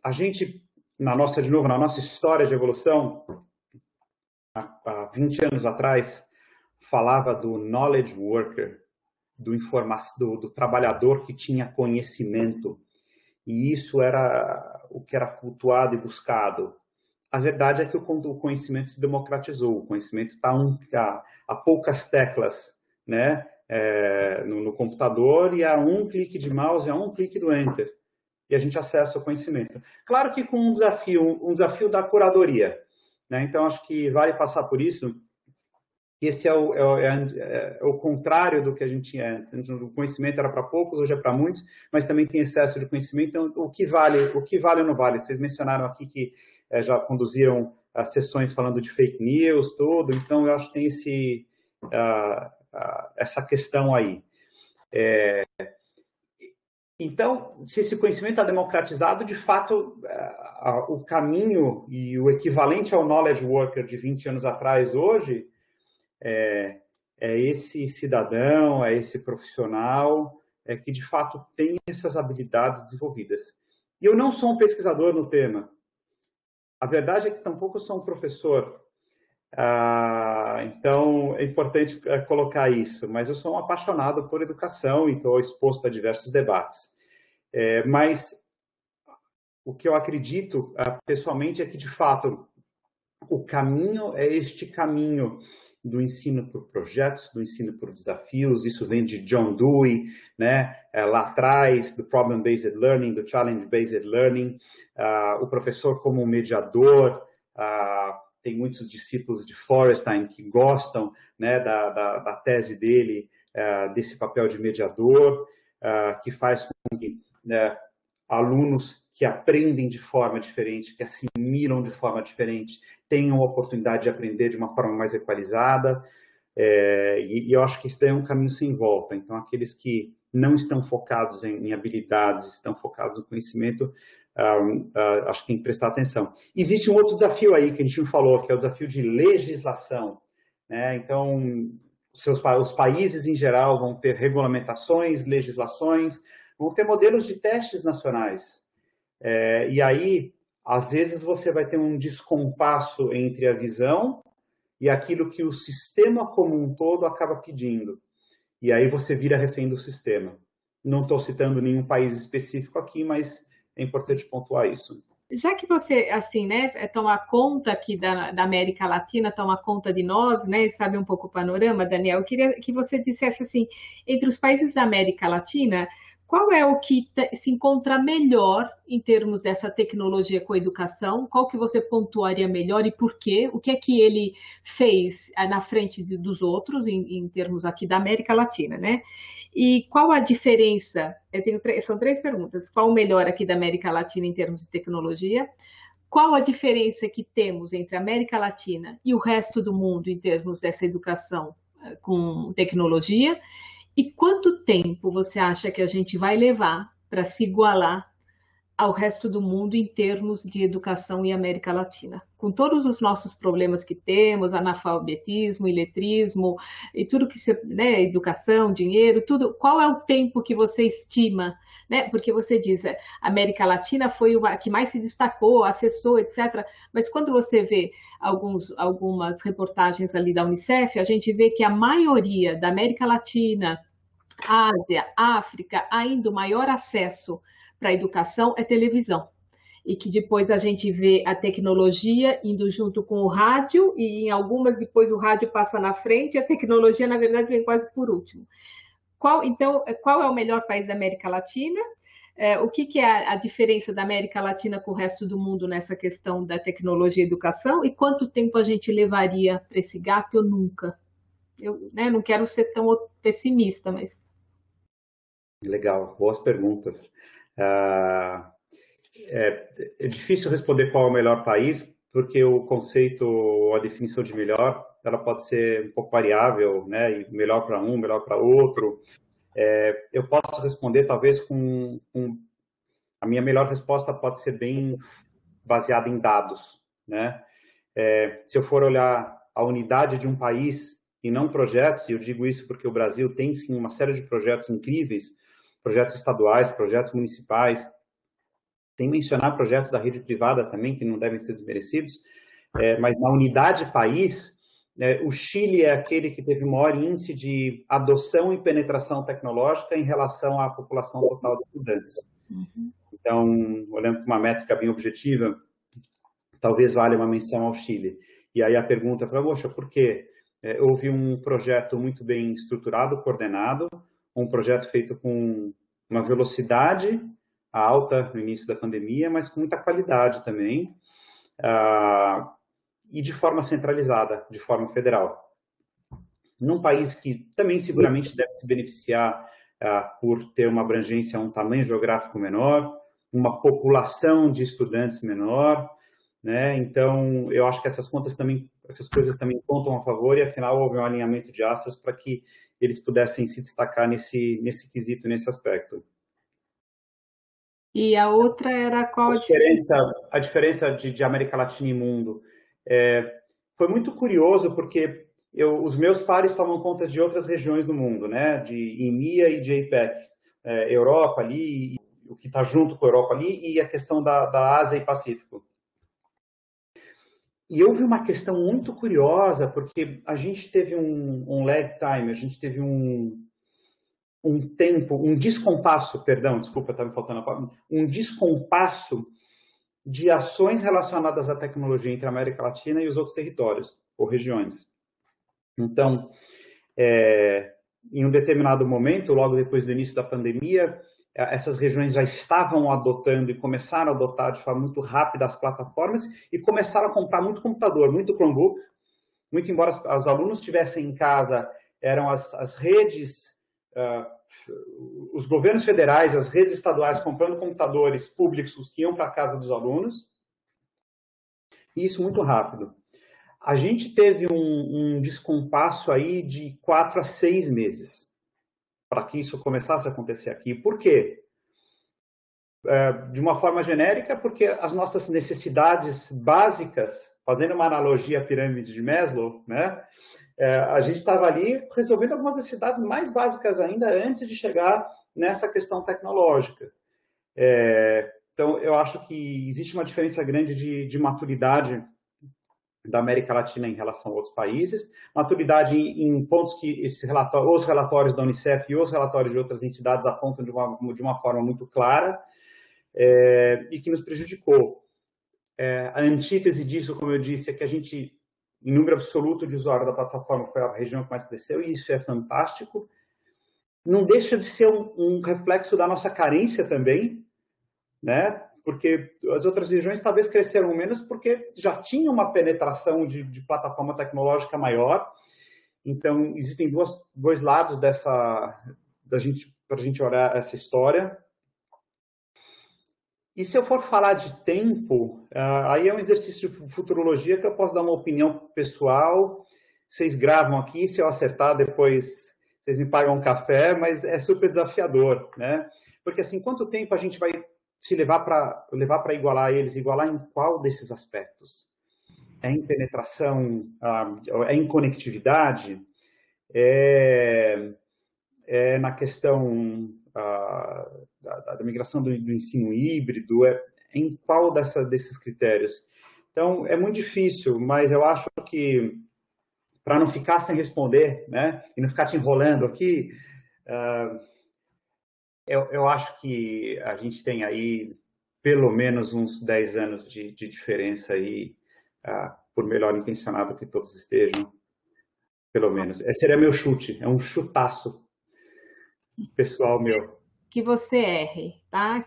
A gente, na nossa história de evolução, há 20 anos atrás, falava do knowledge worker, do trabalhador que tinha conhecimento, e isso era o que era cultuado e buscado. A verdade é que o conhecimento se democratizou, o conhecimento está a poucas teclas, né, no computador, e a um clique de mouse, a um clique do enter. e a gente acessa o conhecimento. Claro que com um desafio da curadoria, né? Então, acho que vale passar por isso. Esse é o contrário do que a gente tinha antes. O conhecimento era para poucos, hoje é para muitos, mas também tem excesso de conhecimento. Então, o que vale ou não vale? Vocês mencionaram aqui que já conduziram sessões falando de fake news, tudo. Então, eu acho que tem essa questão aí. Então, se esse conhecimento está democratizado, de fato, o caminho e o equivalente ao knowledge worker de 20 anos atrás, hoje, é esse cidadão, é esse profissional que, de fato, tem essas habilidades desenvolvidas. E eu não sou um pesquisador no tema. A verdade é que tampouco eu sou um professor. Então, é importante colocar isso. Mas eu sou um apaixonado por educação e estou exposto a diversos debates. Mas o que eu acredito, pessoalmente, é que, de fato, o caminho é este caminho do ensino por projetos, do ensino por desafios. Isso vem de John Dewey, né? Lá atrás, do Problem-Based Learning, do Challenge-Based Learning, o professor como mediador. Tem muitos discípulos de Forestein que gostam, né, da tese dele, desse papel de mediador, que faz com que alunos que aprendem de forma diferente, que assimilam de forma diferente, tenham a oportunidade de aprender de uma forma mais equalizada, e eu acho que isso daí é um caminho sem volta. Então, aqueles que não estão focados em habilidades, estão focados no conhecimento, acho que tem que prestar atenção. Existe um outro desafio aí que a gente não falou, que é o desafio de legislação, né? Então, os países em geral vão ter regulamentações, legislações, vão ter modelos de testes nacionais. E aí, às vezes, você vai ter um descompasso entre a visão e aquilo que o sistema como um todo acaba pedindo. E aí você vira refém do sistema. Não estou citando nenhum país específico aqui, mas é importante pontuar isso. Já que você, assim, né, toma conta aqui da América Latina, toma conta de nós, né, sabe um pouco o panorama, Daniel, eu queria que você dissesse, assim, entre os países da América Latina, qual é o que se encontra melhor em termos dessa tecnologia com a educação? Qual que você pontuaria melhor e por quê? O que é que ele fez na frente dos outros, em termos aqui da América Latina, né? E qual a diferença? São 3 perguntas. Qual o melhor aqui da América Latina em termos de tecnologia? Qual a diferença que temos entre a América Latina e o resto do mundo em termos dessa educação com tecnologia? E quanto tempo você acha que a gente vai levar para se igualar ao resto do mundo em termos de educação e América Latina? Com todos os nossos problemas que temos, analfabetismo, iletrismo e tudo que você, né, educação, dinheiro, tudo, qual é o tempo que você estima? Né? Porque você diz, a América Latina foi a que mais se destacou, acessou, etc. Mas quando você vê algumas reportagens ali da Unicef, a gente vê que a maioria da América Latina, Ásia, África, ainda o maior acesso para a educação é televisão. E que depois a gente vê a tecnologia indo junto com o rádio, e em algumas depois o rádio passa na frente, e a tecnologia, na verdade, vem quase por último. Qual é o melhor país da América Latina? O que é a diferença da América Latina com o resto do mundo nessa questão da tecnologia e educação? E quanto tempo a gente levaria para esse gap ou nunca? Eu, né, não quero ser tão pessimista, mas... Legal, boas perguntas. É difícil responder qual é o melhor país, porque o conceito, a definição de melhor, ela pode ser um pouco variável, né? E melhor para um, melhor para outro. Eu posso responder, talvez, a minha melhor resposta pode ser bem baseada em dados, né? Se eu for olhar a unidade de um país e não projetos, e eu digo isso porque o Brasil tem, sim, uma série de projetos incríveis, projetos estaduais, projetos municipais, sem mencionar projetos da rede privada também, que não devem ser desmerecidos, mas na unidade país, o Chile é aquele que teve o maior índice de adoção e penetração tecnológica em relação à população total de estudantes. Uhum. Então, olhando para uma métrica bem objetiva, talvez valha uma menção ao Chile. E aí a pergunta para, poxa, por quê? Houve um projeto muito bem estruturado, coordenado, um projeto feito com uma velocidade, alta no início da pandemia, mas com muita qualidade também, e de forma centralizada, de forma federal. Num país que também seguramente deve se beneficiar por ter uma abrangência, um tamanho geográfico menor, uma população de estudantes menor, né? Então, eu acho que essas coisas também contam a favor e, afinal, houve um alinhamento de astros para que eles pudessem se destacar nesse quesito, nesse aspecto. E a outra era qual a diferença de América Latina e mundo? Foi muito curioso porque os meus pares tomam conta de outras regiões do mundo, né? De EMEA e de APEC, Europa ali, o que está junto com a Europa ali, e a questão da Ásia e Pacífico. E houve uma questão muito curiosa, porque a gente teve um lag time, a gente teve um descompasso, perdão, desculpa, está me faltando a palavra, um descompasso de ações relacionadas à tecnologia entre a América Latina e os outros territórios ou regiões. Então, em um determinado momento, logo depois do início da pandemia, essas regiões já estavam adotando e começaram a adotar de forma muito rápida as plataformas e começaram a comprar muito computador, muito Chromebook, muito embora os alunos estivessem em casa, eram as redes, os governos federais, as redes estaduais comprando computadores públicos que iam para a casa dos alunos, e isso muito rápido. A gente teve um descompasso aí de 4 a 6 meses para que isso começasse a acontecer aqui. Por quê? De uma forma genérica, porque as nossas necessidades básicas, fazendo uma analogia à pirâmide de Maslow, né? A gente estava ali resolvendo algumas necessidades mais básicas ainda antes de chegar nessa questão tecnológica. Então, eu acho que existe uma diferença grande de maturidade da América Latina em relação a outros países, maturidade em pontos que os relatórios da Unicef e os relatórios de outras entidades apontam de uma forma muito clara, e que nos prejudicou. A antítese disso, como eu disse, é que a gente, em número absoluto de usuários da plataforma, foi a região que mais cresceu, e isso é fantástico. Não deixa de ser um reflexo da nossa carência também, né? Porque as outras regiões talvez cresceram menos porque já tinham uma penetração de plataforma tecnológica maior. Então, existem dois lados para a gente olhar essa história. E se eu for falar de tempo, aí é um exercício de futurologia que eu posso dar uma opinião pessoal. Vocês gravam aqui, se eu acertar, depois vocês me pagam um café, mas é super desafiador, né? Porque assim, quanto tempo a gente vai se levar para igualar eles? Igualar em qual desses aspectos? É em penetração? É em conectividade? É na questão da migração do ensino híbrido? Em qual desses critérios? Então, é muito difícil, mas eu acho que, para não ficar sem responder, né, e não ficar te enrolando aqui, eu acho que a gente tem aí pelo menos uns 10 anos de diferença aí, por melhor intencionado que todos estejam, pelo menos. Esse seria meu chute, é um chutaço pessoal meu. Que você erre, tá?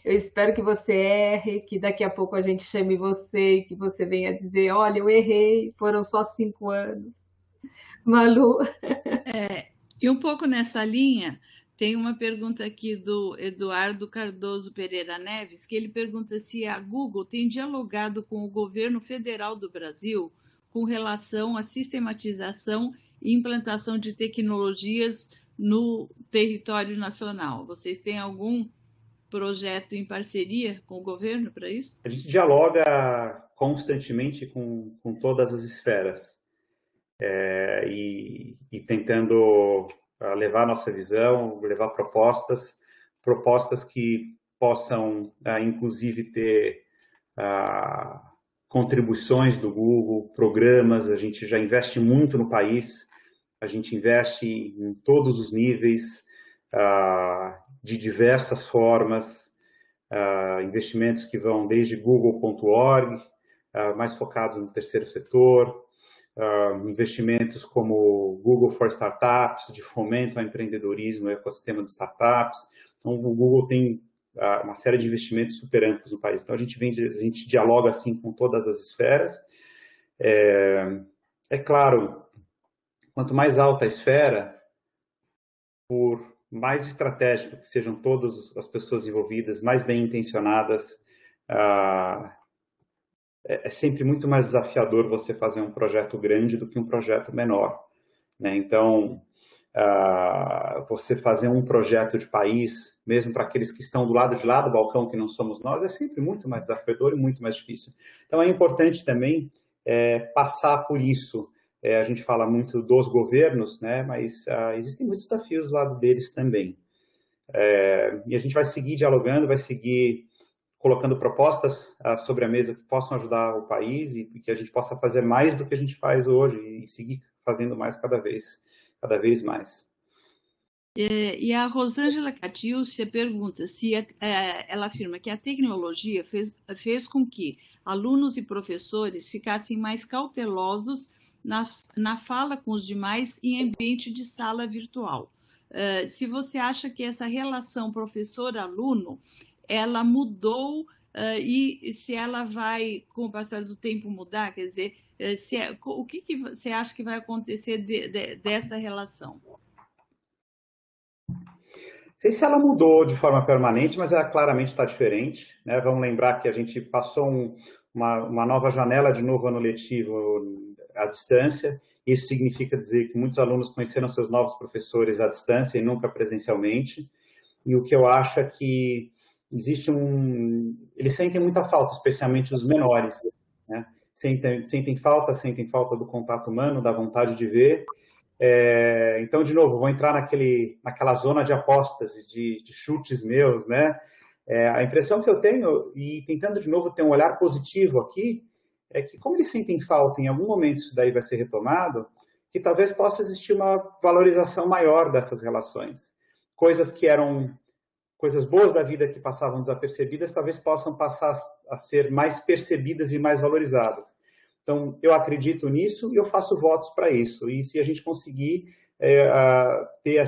Eu espero que você erre, que daqui a pouco a gente chame você e que você venha dizer, olha, eu errei, foram só 5 anos. Malu? E um pouco nessa linha, tem uma pergunta aqui do Eduardo Cardoso Pereira Neves, que ele pergunta se a Google tem dialogado com o governo federal do Brasil com relação à sistematização e implantação de tecnologias no território nacional. Vocês têm algum projeto em parceria com o governo para isso? A gente dialoga constantemente com todas as esferas e tentando levar nossa visão, levar propostas que possam, inclusive, ter contribuições do Google, programas. A gente já investe muito no país, a gente investe em todos os níveis, de diversas formas, investimentos que vão desde google.org, mais focados no terceiro setor, investimentos como Google for Startups, de fomento ao empreendedorismo e ecossistema de startups. Então, o Google tem uma série de investimentos super amplos no país. Então, a gente dialoga assim com todas as esferas. É claro, quanto mais alta a esfera, por mais estratégico que sejam todas as pessoas envolvidas, mais bem intencionadas, é sempre muito mais desafiador você fazer um projeto grande do que um projeto menor, né? Então, você fazer um projeto de país, mesmo para aqueles que estão do lado de lá do balcão, que não somos nós, é sempre muito mais desafiador e muito mais difícil. Então, é importante também passar por isso. A gente fala muito dos governos, né? Mas existem muitos desafios do lado deles também. E a gente vai seguir dialogando, vai seguir colocando propostas sobre a mesa que possam ajudar o país e que a gente possa fazer mais do que a gente faz hoje e seguir fazendo mais cada vez mais. E a Rosângela Catiúcia pergunta se ela afirma que a tecnologia fez com que alunos e professores ficassem mais cautelosos na fala com os demais em ambiente de sala virtual. Se você acha que essa relação professor-aluno ela mudou e se ela vai, com o passar do tempo, mudar, quer dizer, o que você acha que vai acontecer dessa relação? Não sei se ela mudou de forma permanente, mas ela claramente está diferente, né? Vamos lembrar que a gente passou uma nova janela de novo ano letivo à distância. Isso significa dizer que muitos alunos conheceram seus novos professores à distância e nunca presencialmente. E o que eu acho é que eles sentem muita falta, especialmente os menores, né? Sentem falta do contato humano, da vontade de ver. Então, de novo, vou entrar naquela zona de apostas, de chutes meus, né? A impressão que eu tenho, e tentando de novo ter um olhar positivo aqui, é que como eles sentem falta, em algum momento isso daí vai ser retomado, que talvez possa existir uma valorização maior dessas relações. Coisas que eram coisas boas da vida que passavam desapercebidas, talvez possam passar a ser mais percebidas e mais valorizadas. Então, eu acredito nisso e eu faço votos para isso. E se a gente conseguir ter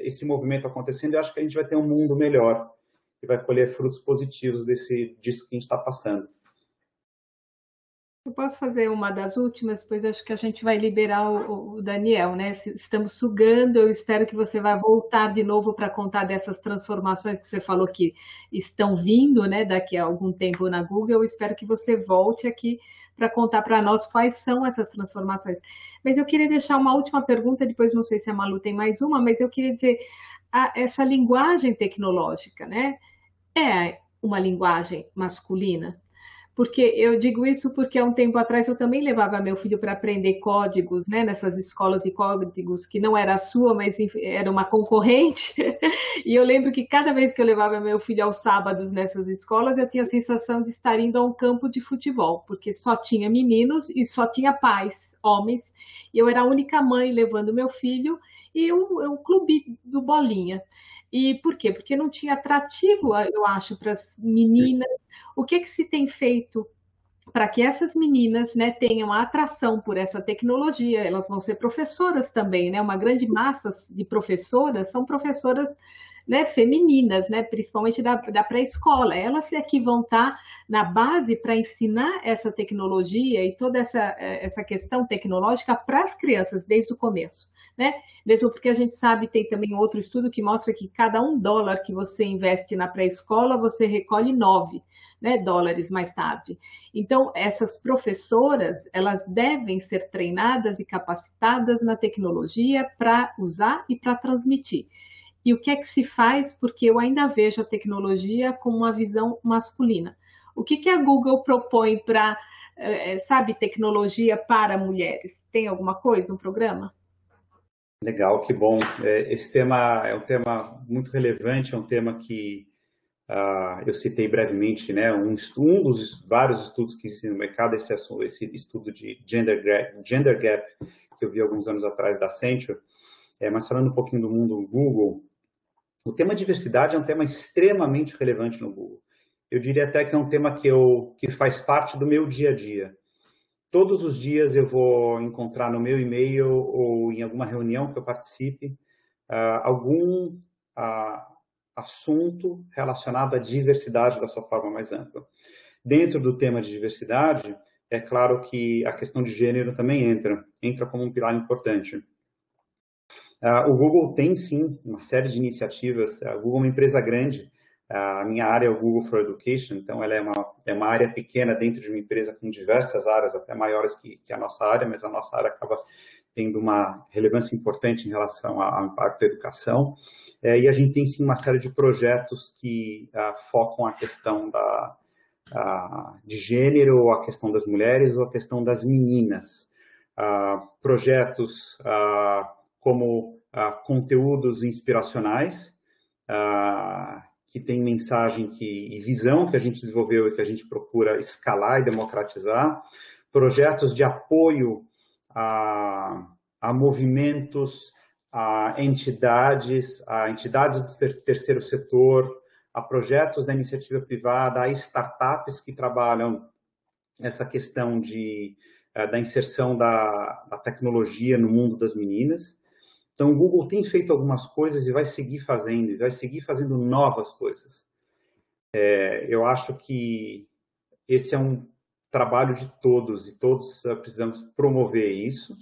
esse movimento acontecendo, eu acho que a gente vai ter um mundo melhor e vai colher frutos positivos disso que a gente está passando. Eu posso fazer uma das últimas, depois acho que a gente vai liberar o Daniel, né? Estamos sugando, eu espero que você vai voltar de novo para contar dessas transformações que você falou que estão vindo, né? Daqui a algum tempo na Google, eu espero que você volte aqui para contar para nós quais são essas transformações. Mas eu queria deixar uma última pergunta, depois não sei se a Malu tem mais uma, mas eu queria dizer, essa linguagem tecnológica, né? É uma linguagem masculina? Porque eu digo isso porque há um tempo atrás eu também levava meu filho para aprender códigos, né, nessas escolas de códigos que não era a sua, mas era uma concorrente. E eu lembro que cada vez que eu levava meu filho aos sábados nessas escolas, eu tinha a sensação de estar indo a um campo de futebol, porque só tinha meninos e só tinha pais, homens. E eu era a única mãe levando meu filho e um clube do Bolinha. E por quê? Porque não tinha atrativo, eu acho, para as meninas. O que se tem feito para que essas meninas, né, tenham a atração por essa tecnologia? Elas vão ser professoras também, né? Uma grande massa de professoras são professoras, né, femininas, né, principalmente da pré-escola. Elas é que vão estar na base para ensinar essa tecnologia e toda essa questão tecnológica para as crianças desde o começo, né? Mesmo porque a gente sabe, tem também outro estudo que mostra que cada $1 que você investe na pré-escola, você recolhe 9, né, dólares mais tarde. Então, essas professoras, elas devem ser treinadas e capacitadas na tecnologia para usar e para transmitir. E o que é que se faz? Porque eu ainda vejo a tecnologia com uma visão masculina. O que a Google propõe para, sabe, tecnologia para mulheres? Tem alguma coisa, um programa? Legal, que bom. Esse tema é um tema muito relevante, é um tema que eu citei brevemente, né? Um dos vários estudos que existem no mercado, esse estudo de gender gap, que eu vi alguns anos atrás da Accenture. Mas falando um pouquinho do mundo do Google, o tema diversidade é um tema extremamente relevante no Google. Eu diria até que é um tema que faz parte do meu dia a dia. Todos os dias eu vou encontrar no meu e-mail ou em alguma reunião que eu participe algum assunto relacionado à diversidade da sua forma mais ampla. Dentro do tema de diversidade, é claro que a questão de gênero também entra como um pilar importante. O Google tem, sim, uma série de iniciativas. O Google é uma empresa grande. A minha área é o Google for Education, então ela é uma área pequena dentro de uma empresa com diversas áreas, até maiores que a nossa área, mas a nossa área acaba tendo uma relevância importante em relação ao impacto da educação. E a gente tem, sim, uma série de projetos que focam a questão de gênero, ou a questão das mulheres, ou a questão das meninas. Projetos como conteúdos inspiracionais, que tem mensagem e visão que a gente desenvolveu e que a gente procura escalar e democratizar, projetos de apoio a movimentos, a entidades do terceiro setor, a projetos da iniciativa privada, a startups que trabalham essa questão da inserção da tecnologia no mundo das meninas. Então, o Google tem feito algumas coisas e vai seguir fazendo novas coisas. Eu acho que esse é um trabalho de todos, e todos precisamos promover isso.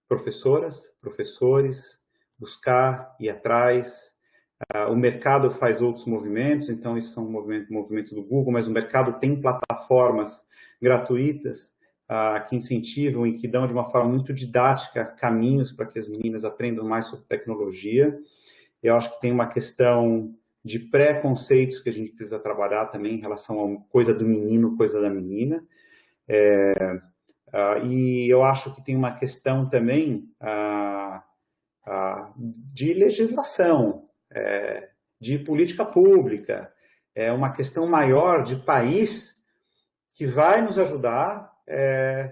Professoras, professores, buscar, ir atrás. O mercado faz outros movimentos, então isso é um movimento do Google, mas o mercado tem plataformas gratuitas que incentivam e que dão de uma forma muito didática caminhos para que as meninas aprendam mais sobre tecnologia. Eu acho que tem uma questão de preconceitos que a gente precisa trabalhar também em relação a coisa do menino, coisa da menina. E eu acho que tem uma questão também de legislação, de política pública, uma questão maior de país que vai nos ajudar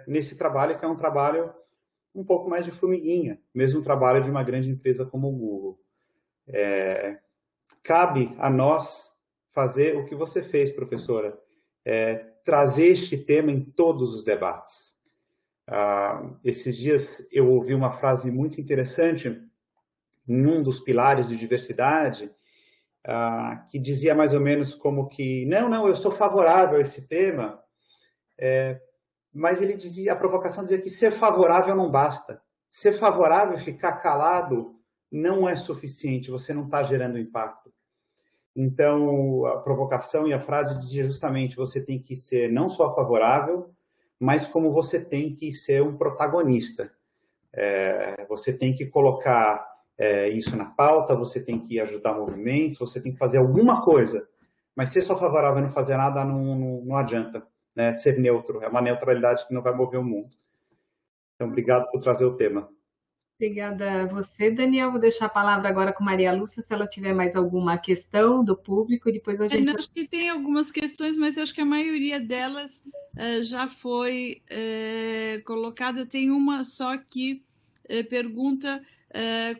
nesse trabalho, que é um trabalho um pouco mais de formiguinha, mesmo o trabalho de uma grande empresa como o Google. Cabe a nós fazer o que você fez, professora, trazer este tema em todos os debates. Esses dias eu ouvi uma frase muito interessante em um dos pilares de diversidade, que dizia mais ou menos como que, não, eu sou favorável a esse tema, mas ele dizia, a provocação dizia que ser favorável não basta. Ser favorável e ficar calado não é suficiente, você não está gerando impacto. Então, a provocação e a frase dizia justamente, você tem que ser não só favorável, mas como você tem que ser um protagonista. Você tem que colocar isso na pauta, você tem que ajudar movimentos, você tem que fazer alguma coisa. Mas ser só favorável e não fazer nada não adianta. Né? Ser neutro, é uma neutralidade que não vai mover o mundo. Então, obrigado por trazer o tema. Obrigada a você, Daniel. Vou deixar a palavra agora com Maria Lúcia, se ela tiver mais alguma questão do público, e depois a gente... Acho que tem algumas questões, mas acho que a maioria delas já foi colocada. Tem uma só que pergunta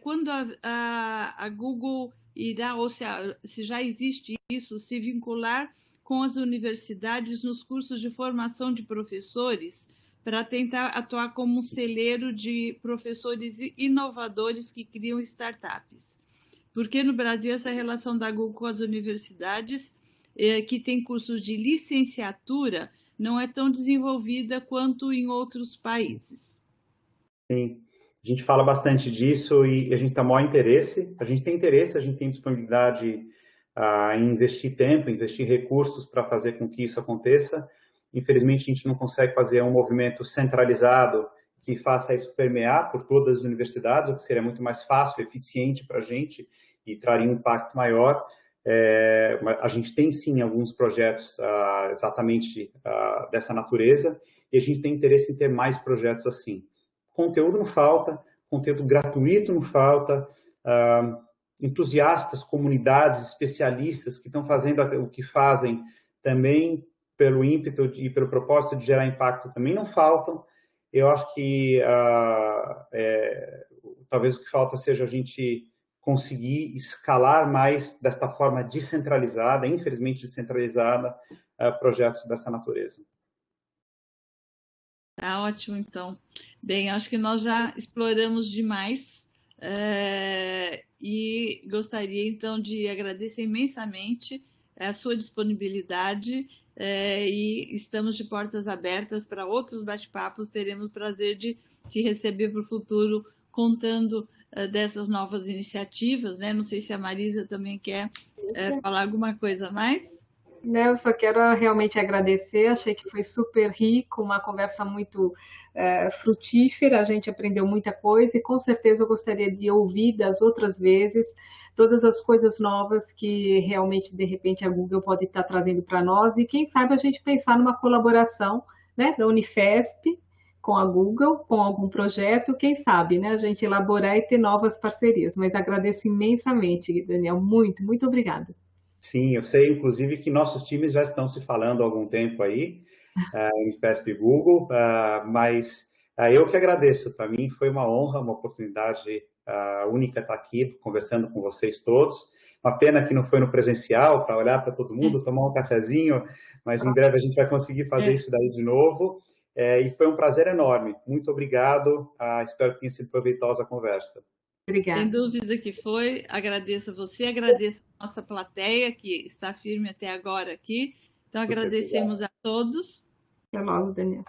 quando a Google irá, ou se já existe isso, se vincular com as universidades nos cursos de formação de professores, para tentar atuar como um celeiro de professores inovadores que criam startups. Porque no Brasil essa relação da Google com as universidades, que tem cursos de licenciatura, não é tão desenvolvida quanto em outros países. Sim, a gente fala bastante disso e a gente tem maior interesse. A gente tem interesse, a gente tem disponibilidade em investir tempo, investir recursos para fazer com que isso aconteça. Infelizmente, a gente não consegue fazer um movimento centralizado que faça isso permear por todas as universidades, o que seria muito mais fácil, eficiente para a gente e traria um impacto maior. A gente tem, sim, alguns projetos exatamente dessa natureza e a gente tem interesse em ter mais projetos assim. Conteúdo não falta, conteúdo gratuito não falta, entusiastas, comunidades, especialistas que estão fazendo o que fazem também pelo ímpeto e pelo propósito de gerar impacto também não faltam. Eu acho que talvez o que falta seja a gente conseguir escalar mais desta forma descentralizada, infelizmente descentralizada, projetos dessa natureza. Tá ótimo, então. Bem, acho que nós já exploramos demais e gostaria, então, de agradecer imensamente a sua disponibilidade e estamos de portas abertas para outros bate-papos. Teremos o prazer de te receber para o futuro, contando dessas novas iniciativas, né? Não sei se a Marisa também quer falar alguma coisa a mais. Eu só quero realmente agradecer, achei que foi super rico, uma conversa muito frutífera, a gente aprendeu muita coisa e com certeza eu gostaria de ouvir das outras vezes todas as coisas novas que realmente, de repente, a Google pode estar trazendo para nós e quem sabe a gente pensar numa colaboração, né, da Unifesp com a Google, com algum projeto, quem sabe, né, a gente elaborar e ter novas parcerias. Mas agradeço imensamente, Daniel, muito, muito obrigada. Sim, eu sei, inclusive, que nossos times já estão se falando há algum tempo aí, Unifesp e Google, mas eu que agradeço. Para mim foi uma honra, uma oportunidade única estar aqui conversando com vocês todos. Uma pena que não foi no presencial, para olhar para todo mundo, tomar um cafezinho, mas em breve a gente vai conseguir fazer isso daí de novo. E foi um prazer enorme. Muito obrigado. Espero que tenha sido proveitosa a conversa. Obrigada. Sem dúvida que foi. Agradeço a você, agradeço a nossa plateia, que está firme até agora aqui. Então, agradecemos a todos. Até logo, Daniel.